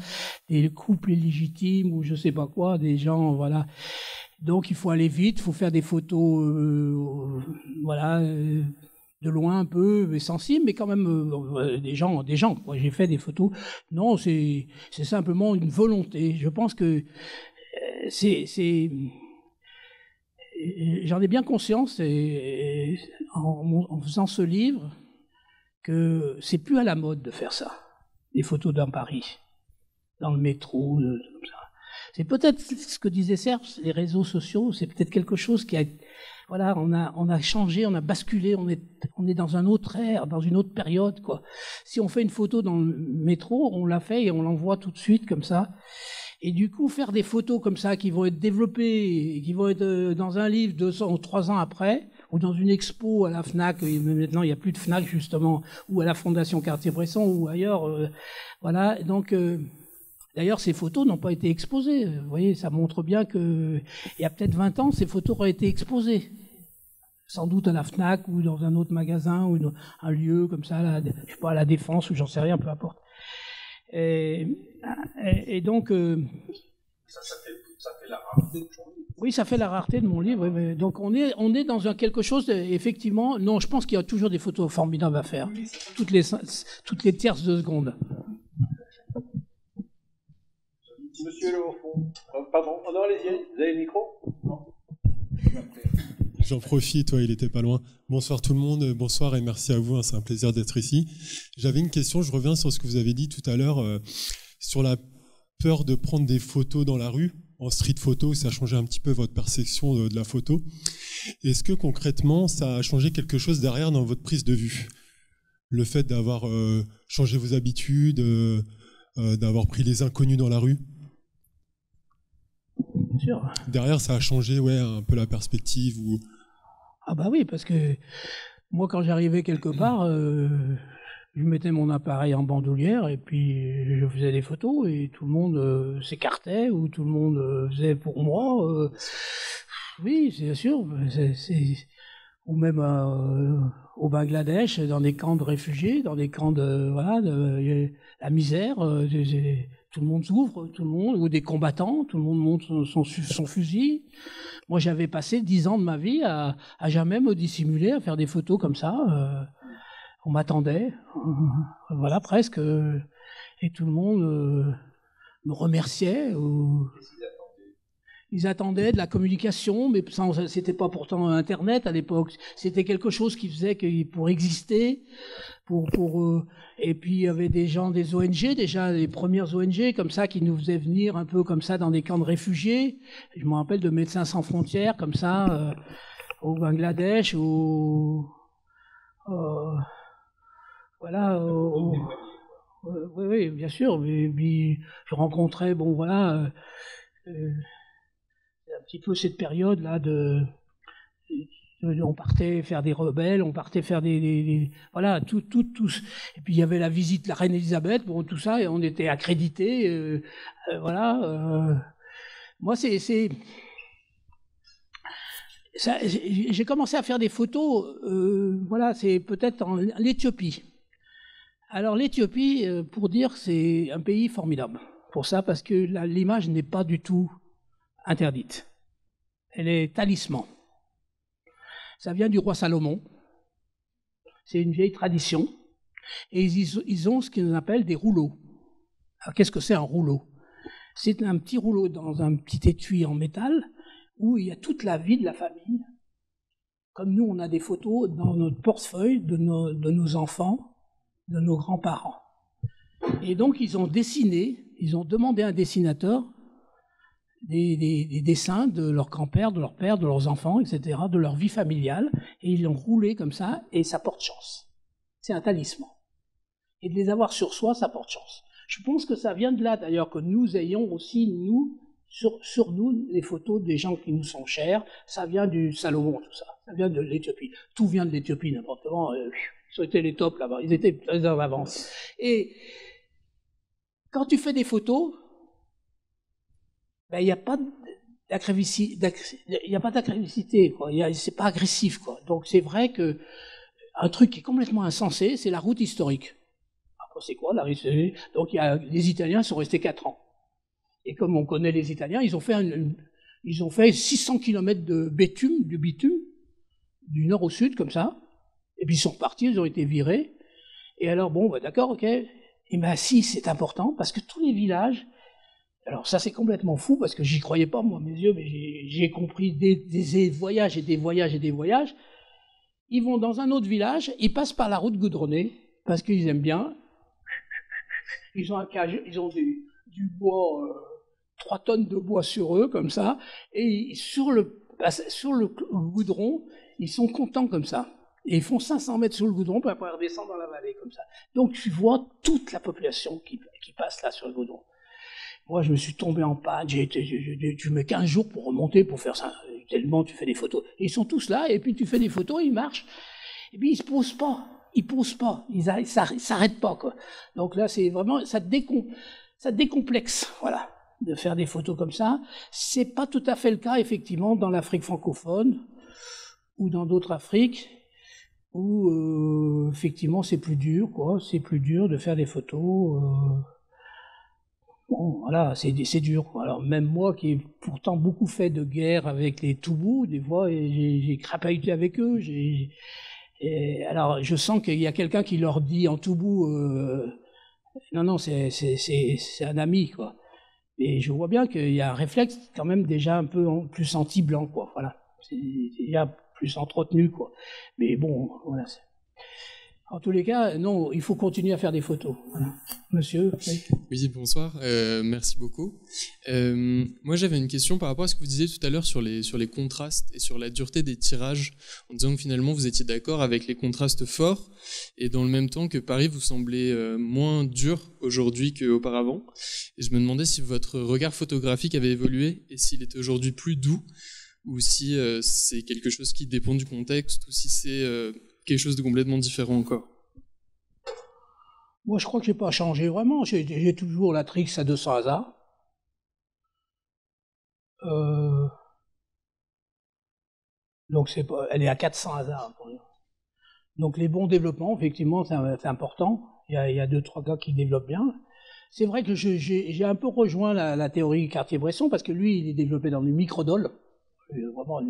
des couples illégitimes ou je sais pas quoi, des gens, voilà. Donc, il faut aller vite, il faut faire des photos, voilà. De loin un peu, mais sensible, mais quand même des gens. Moi, j'ai fait des photos. Non, c'est simplement une volonté. Je pense que j'en ai bien conscience en faisant ce livre que c'est plus à la mode de faire ça, des photos d'un Paris, dans le métro, comme ça. C'est peut-être ce que disait Serge, les réseaux sociaux, c'est peut-être quelque chose qui a... Voilà, on a changé, on a basculé, on est dans un autre ère, dans une autre période, quoi. Si on fait une photo dans le métro, on la fait et on l'envoie tout de suite comme ça. Et du coup, faire des photos comme ça qui vont être développées, qui vont être dans un livre 200 ou 3 ans après, ou dans une expo à la Fnac, maintenant il n'y a plus de Fnac justement, ou à la Fondation Cartier-Bresson, ou ailleurs, voilà. Donc, d'ailleurs, ces photos n'ont pas été exposées. Vous voyez, ça montre bien que il y a peut-être 20 ans, ces photos auraient été exposées. Sans doute à la Fnac ou dans un autre magasin ou un lieu comme ça, je sais pas, à la Défense ou j'en sais rien, peu importe. Et donc... Ça fait la rareté de ton livre. Oui, ça fait la rareté de mon livre. Oui, donc on est dans quelque chose, effectivement... Non, je pense qu'il y a toujours des photos formidables à faire. Toutes les tierces de seconde. Monsieur là au fond. Pardon, non, allez-y, vous avez le micro? Non. J'en profite, il était pas loin. Bonsoir tout le monde, bonsoir et merci à vous, c'est un plaisir d'être ici. J'avais une question, je reviens sur ce que vous avez dit tout à l'heure, sur la peur de prendre des photos dans la rue, en street photo, ça a changé un petit peu votre perception de la photo. Est-ce que concrètement, ça a changé quelque chose derrière dans votre prise de vue? Le fait d'avoir changé vos habitudes, d'avoir pris les inconnus dans la rue? Bien sûr. Derrière, ça a changé un peu la perspective ou... Ah bah oui, parce que moi, quand j'arrivais quelque part, je mettais mon appareil en bandoulière et puis je faisais des photos et tout le monde s'écartait ou tout le monde faisait pour moi. Oui, c'est sûr. Ou même au Bangladesh, dans des camps de réfugiés, dans des camps de la misère. Tout le monde s'ouvre, tout le monde, ou des combattants, tout le monde monte son fusil. Moi, j'avais passé 10 ans de ma vie à jamais me dissimuler, à faire des photos comme ça. On m'attendait, voilà, presque. Et tout le monde me remerciait. Ils attendaient de la communication, mais c'était pas pourtant Internet à l'époque. C'était quelque chose qui faisait que pour exister, et puis il y avait des gens des ONG, déjà les premières ONG comme ça qui nous faisaient venir un peu comme ça dans des camps de réfugiés. Je me rappelle de Médecins sans frontières comme ça au Bangladesh, voilà. Oui, bien sûr. Mais puis je rencontrais, bon voilà. Un petit peu cette période là on partait faire des rebelles, on partait faire voilà tout. Et puis il y avait la visite de la reine Elisabeth, bon tout ça, et on était accrédités, voilà. Moi j'ai commencé à faire des photos, voilà, c'est peut-être en l'Éthiopie. Alors l'Éthiopie, pour dire, c'est un pays formidable pour ça, parce que l'image n'est pas du tout interdite. Elle est talisman. Ça vient du roi Salomon. C'est une vieille tradition. Et ils ont ce qu'ils appellent des rouleaux. Alors, qu'est-ce que c'est un rouleau? C'est un petit rouleau dans un petit étui en métal où il y a toute la vie de la famille. Comme nous, on a des photos dans notre portefeuille de nos enfants, de nos grands-parents. Et donc, ils ont demandé à un dessinateur des dessins de leur grand-père, de leur père, de leurs enfants, etc., de leur vie familiale, et ils l'ont roulé comme ça, et ça porte chance. C'est un talisman. Et de les avoir sur soi, ça porte chance. Je pense que ça vient de là, d'ailleurs, que nous ayons aussi, sur nous, les photos des gens qui nous sont chers. Ça vient du Salomon, tout ça. Ça vient de l'Éthiopie. Tout vient de l'Éthiopie, n'importe comment. Ils étaient les tops là-bas. Ils étaient très en avance. Et quand tu fais des photos, il n'y a pas d'agressivité, quoi. C'est pas agressif, quoi. Donc c'est vrai que un truc qui est complètement insensé, c'est la route historique. Après, c'est quoi la route historique? Donc les Italiens sont restés 4 ans. Et comme on connaît les Italiens, ils ont fait 600 km de bitume, du nord au sud, comme ça. Et puis ils sont repartis, ils ont été virés. Et alors, bon, d'accord, ok. Et bien si, c'est important, parce que tous les villages, alors ça c'est complètement fou, parce que j'y croyais pas, moi, mes yeux, mais j'ai compris des voyages et des voyages et des voyages. Ils vont dans un autre village, ils passent par la route goudronnée, parce qu'ils aiment bien. Ils ont du bois, 3 tonnes de bois sur eux, comme ça, et sur le goudron, ils sont contents comme ça. Et ils font 500 mètres sur le goudron pour après redescendre dans la vallée, comme ça. Donc tu vois toute la population qui passe là sur le goudron. Moi, je me suis tombé en panne, tu mets 15 jours pour remonter, pour faire ça, tellement tu fais des photos. Et ils sont tous là, et puis tu fais des photos, ils marchent, et puis ils se posent pas, ils s'arrêtent pas, quoi. Donc là, c'est vraiment, ça décomplexe, voilà, de faire des photos comme ça. C'est pas tout à fait le cas, effectivement, dans l'Afrique francophone, ou dans d'autres Afriques, où, effectivement, c'est plus dur, quoi, c'est plus dur de faire des photos, bon, voilà, c'est dur. Alors même moi, qui ai pourtant beaucoup fait de guerre avec les Toubous, des fois, j'ai crapahuté avec eux. Alors je sens qu'il y a quelqu'un qui leur dit en Toubou, non, c'est un ami, quoi. Et je vois bien qu'il y a un réflexe quand même déjà un peu plus anti-blanc, quoi. Voilà, c'est déjà plus entretenu, quoi. Mais bon, voilà. En tous les cas, non, il faut continuer à faire des photos. Voilà. Monsieur. Oui, bonsoir. Merci beaucoup. Moi, j'avais une question par rapport à ce que vous disiez tout à l'heure sur les contrastes et sur la dureté des tirages, en disant que finalement vous étiez d'accord avec les contrastes forts, et dans le même temps que Paris vous semblait moins dur aujourd'hui qu'auparavant. Et je me demandais si votre regard photographique avait évolué et s'il était aujourd'hui plus doux, ou si c'est quelque chose qui dépend du contexte, ou si c'est quelque chose de complètement différent encore. Moi, je crois que j'ai pas changé vraiment. J'ai toujours la Trix à 200 hasards. Donc elle est à 400 hasards. Donc les bons développements, effectivement, c'est important. Il y a 2-3 gars qui développent bien. C'est vrai que j'ai un peu rejoint la théorie Cartier-Bresson parce que lui, il est développé dans le microdol. Vraiment,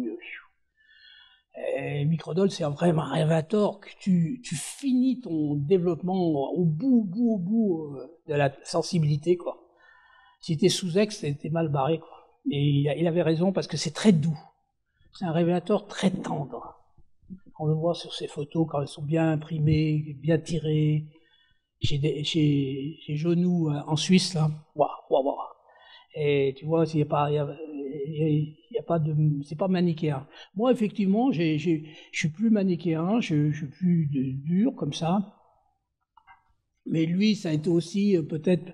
microdol, c'est un vrai révélateur que tu finis ton développement au bout de la sensibilité, quoi. Si t'es sous ex, t'es mal barré, quoi. Et il avait raison parce que c'est très doux. C'est un révélateur très tendre. On le voit sur ces photos quand elles sont bien imprimées, bien tirées. Chez Genoux en Suisse, là. Waouh. Et tu vois, il y a pas de, c'est pas manichéen. Moi, effectivement, je suis plus manichéen, je suis plus dur comme ça. Mais lui, ça a été aussi peut-être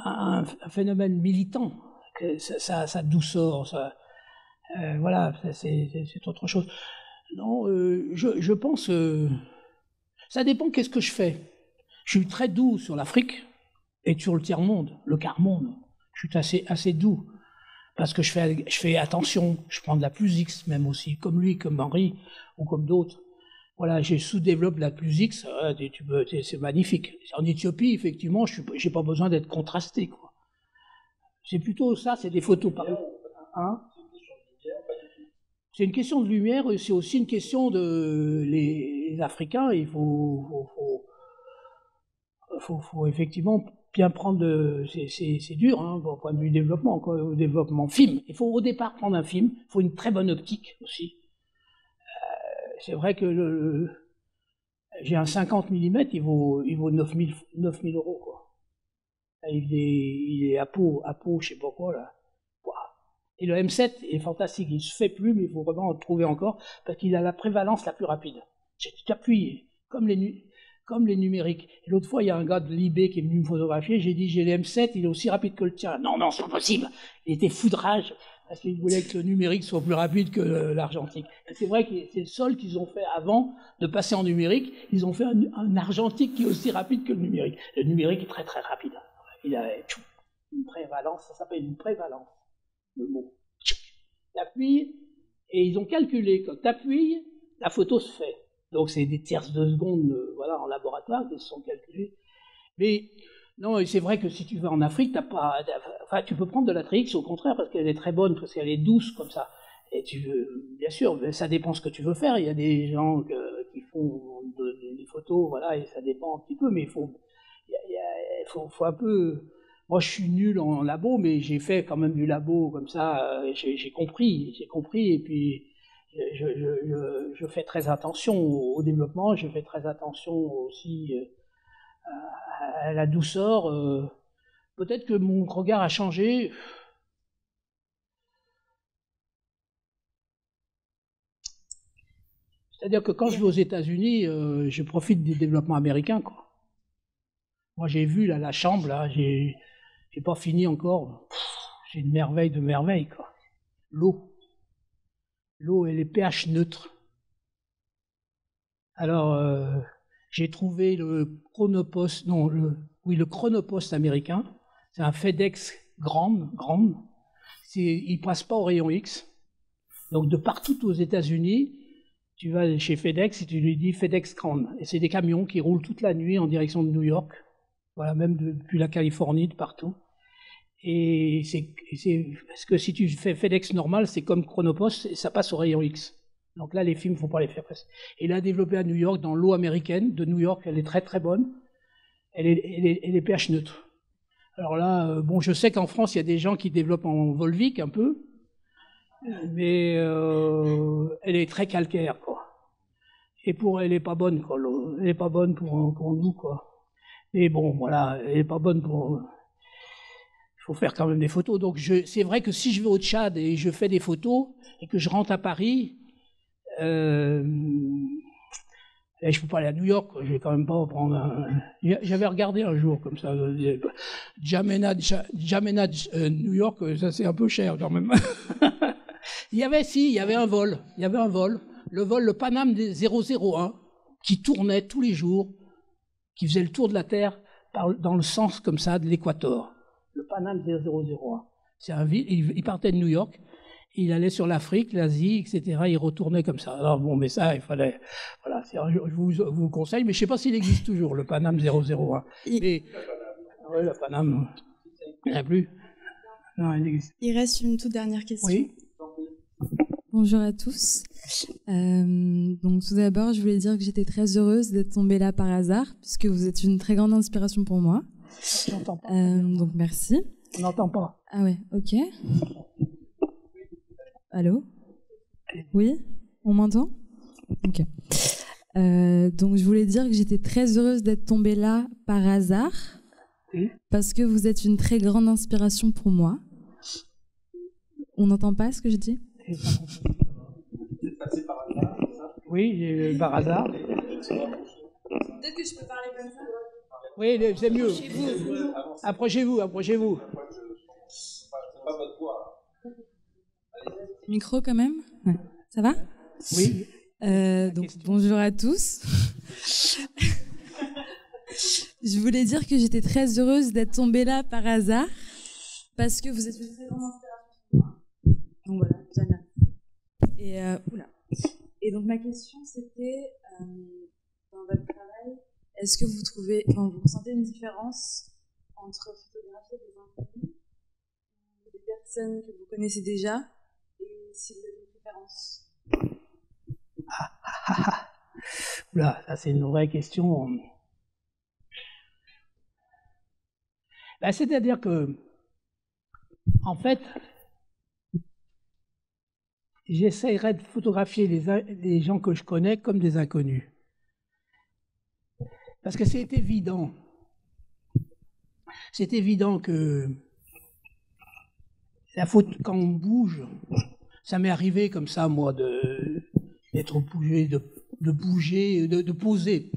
un phénomène militant, que sa douceur, voilà, c'est autre chose. Non, je pense, ça dépend qu'est-ce que je fais. Je suis très doux sur l'Afrique et sur le tiers-monde, le quart-monde. Je suis assez doux parce que je fais attention. Je prends de la plus X même aussi, comme lui, comme Henri ou comme d'autres. Voilà, j'ai sous-développe la plus X. C'est magnifique. En Éthiopie, effectivement, j'ai pas besoin d'être contrasté, quoi. C'est plutôt ça, c'est des photos par hein. C'est une question de lumière et c'est aussi une question de les Africains. Il faut effectivement bien prendre. C'est dur, hein, au point de vue développement, au développement film. Il faut au départ prendre un film. Il faut une très bonne optique aussi. C'est vrai que j'ai un 50 mm, il vaut 9 000 €, quoi. Il est à peau, je sais pas quoi là. Et le M7 est fantastique, il se fait plus, mais il faut vraiment en trouver encore, parce qu'il a la prévalence la plus rapide. Tu appuies, comme les numériques. Et l'autre fois, il y a un gars de l'IB qui est venu me photographier, j'ai dit, j'ai le M7, il est aussi rapide que le tien. Non, c'est pas possible. Il était foudrage, parce qu'il voulait que le numérique soit plus rapide que l'argentique. C'est vrai que c'est le seul qu'ils ont fait avant de passer en numérique, ils ont fait un argentique qui est aussi rapide que le numérique. Le numérique est très très rapide. Il a une prévalence, ça s'appelle une prévalence. Le mot. T'appuies, et ils ont calculé, quand t'appuies, la photo se fait. Donc c'est des tierces de seconde, voilà, en laboratoire, qui se sont calculés. Mais, non, c'est vrai que si tu vas en Afrique, tu peux prendre de la Trix, au contraire, parce qu'elle est très bonne, parce qu'elle est douce, comme ça. Et bien sûr, ça dépend ce que tu veux faire. Il y a des gens qui font des photos, voilà, et ça dépend un petit peu, mais il faut un peu. Moi, je suis nul en labo, mais j'ai fait quand même du labo comme ça. J'ai compris, et puis je fais très attention au développement. Je fais très attention aussi à la douceur. Peut-être que mon regard a changé. C'est-à-dire que quand je vais aux États-Unis, je profite des développements américains, quoi. Moi, j'ai vu là, la chambre, là, j'ai pas fini encore. C'est une merveille de merveille, quoi. L'eau et les pH neutres. Alors, j'ai trouvé le Chronopost, le Chronopost américain. C'est un FedEx grande. Il passe pas au rayon X. Donc, de partout aux États-Unis, tu vas chez FedEx et tu lui dis FedEx grande. Et c'est des camions qui roulent toute la nuit en direction de New York. Voilà, même depuis la Californie, de partout. Et c'est parce que si tu fais FedEx normal, c'est comme Chronopost, et ça passe au rayon X. Donc là, les films, faut pas les faire passer. Et il a développé à New York, dans l'eau américaine de New York, elle est très très bonne. Elle est pH neutre. Alors là, bon, je sais qu'en France, il y a des gens qui développent en Volvic un peu, mais elle est très calcaire, quoi. Et elle est pas bonne, quoi. Elle est pas bonne pour nous, quoi. Et bon, voilà, elle est pas bonne pour. Il faut faire quand même des photos. Donc, c'est vrai que si je vais au Tchad et je fais des photos et que je rentre à Paris, et je peux pas aller à New York. Je vais quand même pas prendre. J'avais regardé un jour comme ça. Jamena, New York, ça c'est un peu cher quand même. il y avait un vol. Le vol, le Panam 001, qui tournait tous les jours. qui faisait le tour de la Terre dans le sens comme ça de l'équateur. Le Paname 001. Il partait de New York, il allait sur l'Afrique, l'Asie, etc. Il retournait comme ça. Alors bon, mais ça, il fallait... Voilà, je vous conseille, mais je ne sais pas s'il existe toujours, le Paname 001. Mais, oui, le Paname, il n'y en a plus. Non, il existe. Il reste une toute dernière question. Oui. Bonjour à tous. Donc tout d'abord, je voulais dire que j'étais très heureuse d'être tombée là par hasard, puisque vous êtes une très grande inspiration pour moi. J'entends pas. Donc merci. On n'entend pas. Ah ouais, ok. Allô? Oui? On m'entend? Ok. Donc je voulais dire que j'étais très heureuse d'être tombée là par hasard, parce que vous êtes une très grande inspiration pour moi. On n'entend pas ce que je dis? Oui, par hasard. Peut-être que je peux parler comme ça. Oui, c'est mieux. Approchez-vous. Micro quand même? Ouais. Ça va? Oui. Donc bonjour à tous. Je voulais dire que j'étais très heureuse d'être tombée là par hasard, parce que vous êtes une très grande inspiration pour moi. Donc voilà, Jana. Et donc ma question c'était, dans votre travail, est-ce que vous trouvez, vous ressentez une différence entre photographier des inconnus, des personnes que vous connaissez déjà, et si vous avez une préférence? Oula, ça c'est une vraie question. Ben, c'est-à-dire que, en fait, j'essaierai de photographier les gens que je connais comme des inconnus. Parce que c'est évident. C'est évident que la photo, quand on bouge, ça m'est arrivé comme ça, moi, d'être bougé, de bouger, de poser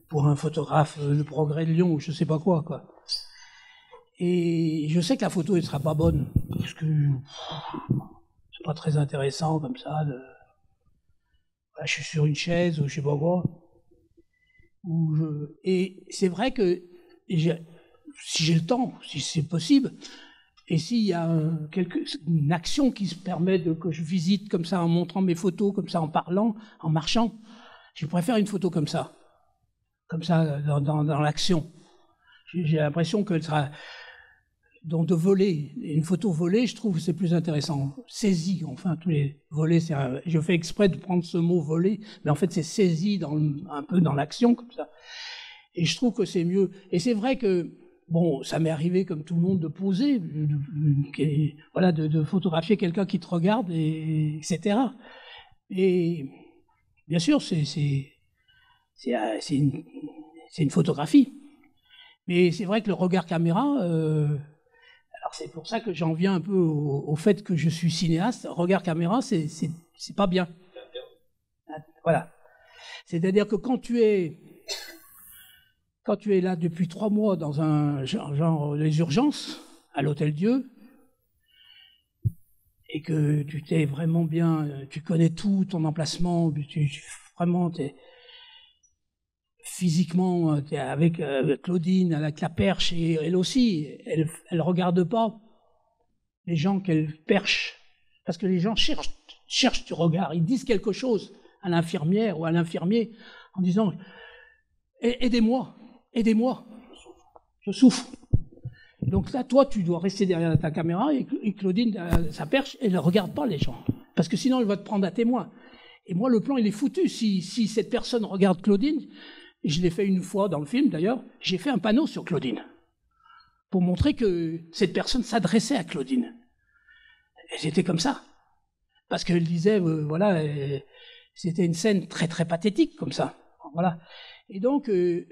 pour un photographe, le Progrès de Lyon, je sais pas quoi. Et je sais que la photo ne sera pas bonne, parce que c'est pas très intéressant comme ça. Je suis sur une chaise ou je sais pas quoi. Et c'est vrai que si j'ai le temps, si c'est possible, et s'il y a une action qui se permet que je visite comme ça en montrant mes photos, comme ça en parlant, en marchant, je préfère une photo comme ça dans l'action. J'ai l'impression qu'elle sera... Donc de voler, une photo volée, je trouve que c'est plus intéressant. Saisie, enfin, tous les volets, je fais exprès de prendre ce mot voler, mais en fait c'est saisi un peu dans l'action, comme ça. Et je trouve que c'est mieux. Et c'est vrai que, bon, ça m'est arrivé comme tout le monde de poser, de photographier quelqu'un qui te regarde, etc. Et bien sûr, c'est une photographie. Mais c'est vrai que le regard caméra... Alors c'est pour ça que j'en viens un peu au fait que je suis cinéaste. Regard caméra, c'est pas bien. Voilà. C'est-à-dire que quand tu es là depuis 3 mois dans un genre les urgences à l'Hôtel Dieu, et que tu t'es vraiment bien, tu connais tout ton emplacement, vraiment t'es physiquement, avec Claudine, avec la perche, et elle aussi, elle regarde pas les gens qu'elle perche, parce que les gens cherchent du regard, ils disent quelque chose à l'infirmière ou à l'infirmier en disant « Aidez-moi, je souffre ». Donc là, toi, tu dois rester derrière ta caméra, et Claudine, sa perche, elle ne regarde pas les gens, parce que sinon elle va te prendre à témoin. Et moi, le plan, il est foutu. Si cette personne regarde Claudine... Je l'ai fait une fois dans le film, d'ailleurs, j'ai fait un panneau sur Claudine pour montrer que cette personne s'adressait à Claudine. Et c'était comme ça. Parce qu'elle disait, c'était une scène très très pathétique comme ça. Voilà. Et donc, le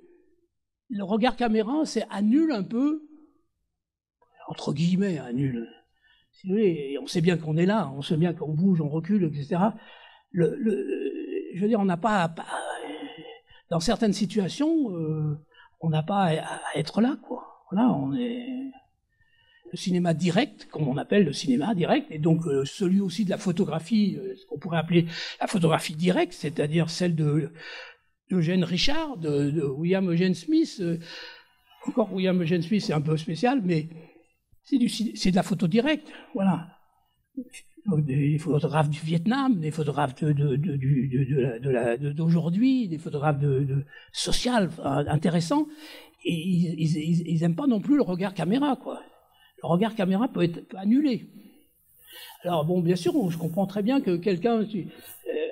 regard caméra, c'est annule un peu, entre guillemets, annule. Si vous voulez, on sait bien qu'on est là, on sait bien qu'on bouge, on recule, etc. Je veux dire, on n'a pas... Dans certaines situations, on n'a pas à être là, quoi. Voilà, on est le cinéma direct, comme on appelle le cinéma direct, et donc celui aussi de la photographie, ce qu'on pourrait appeler la photographie directe, c'est-à-dire celle d'Eugène Richard, de William Eugene Smith. Encore William Eugene Smith, c'est un peu spécial, mais c'est de la photo directe, voilà. Des photographes du Vietnam, des photographes d'aujourd'hui, des photographes social intéressants, et ils n'aiment pas non plus le regard caméra, quoi. Le regard caméra peut être annulé. Alors bon, bien sûr, je comprends très bien que quelqu'un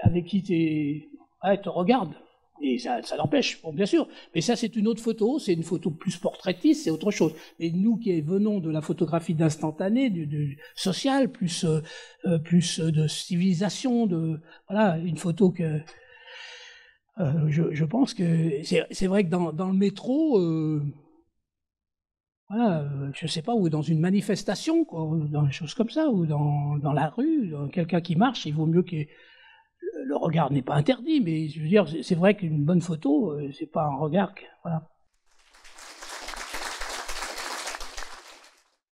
avec qui te regarde, et ça l'empêche, bon, bien sûr. Mais ça, c'est une autre photo, c'est une photo plus portraitiste, c'est autre chose. Mais nous qui venons de la photographie d'instantané, du social, plus de civilisation, voilà, une photo que je pense que c'est vrai que dans le métro, voilà, je sais pas, ou dans une manifestation, quoi, ou dans des choses comme ça, ou dans la rue, quelqu'un qui marche, il vaut mieux que le regard n'est pas interdit, mais je veux dire, c'est vrai qu'une bonne photo, c'est pas un regard, voilà.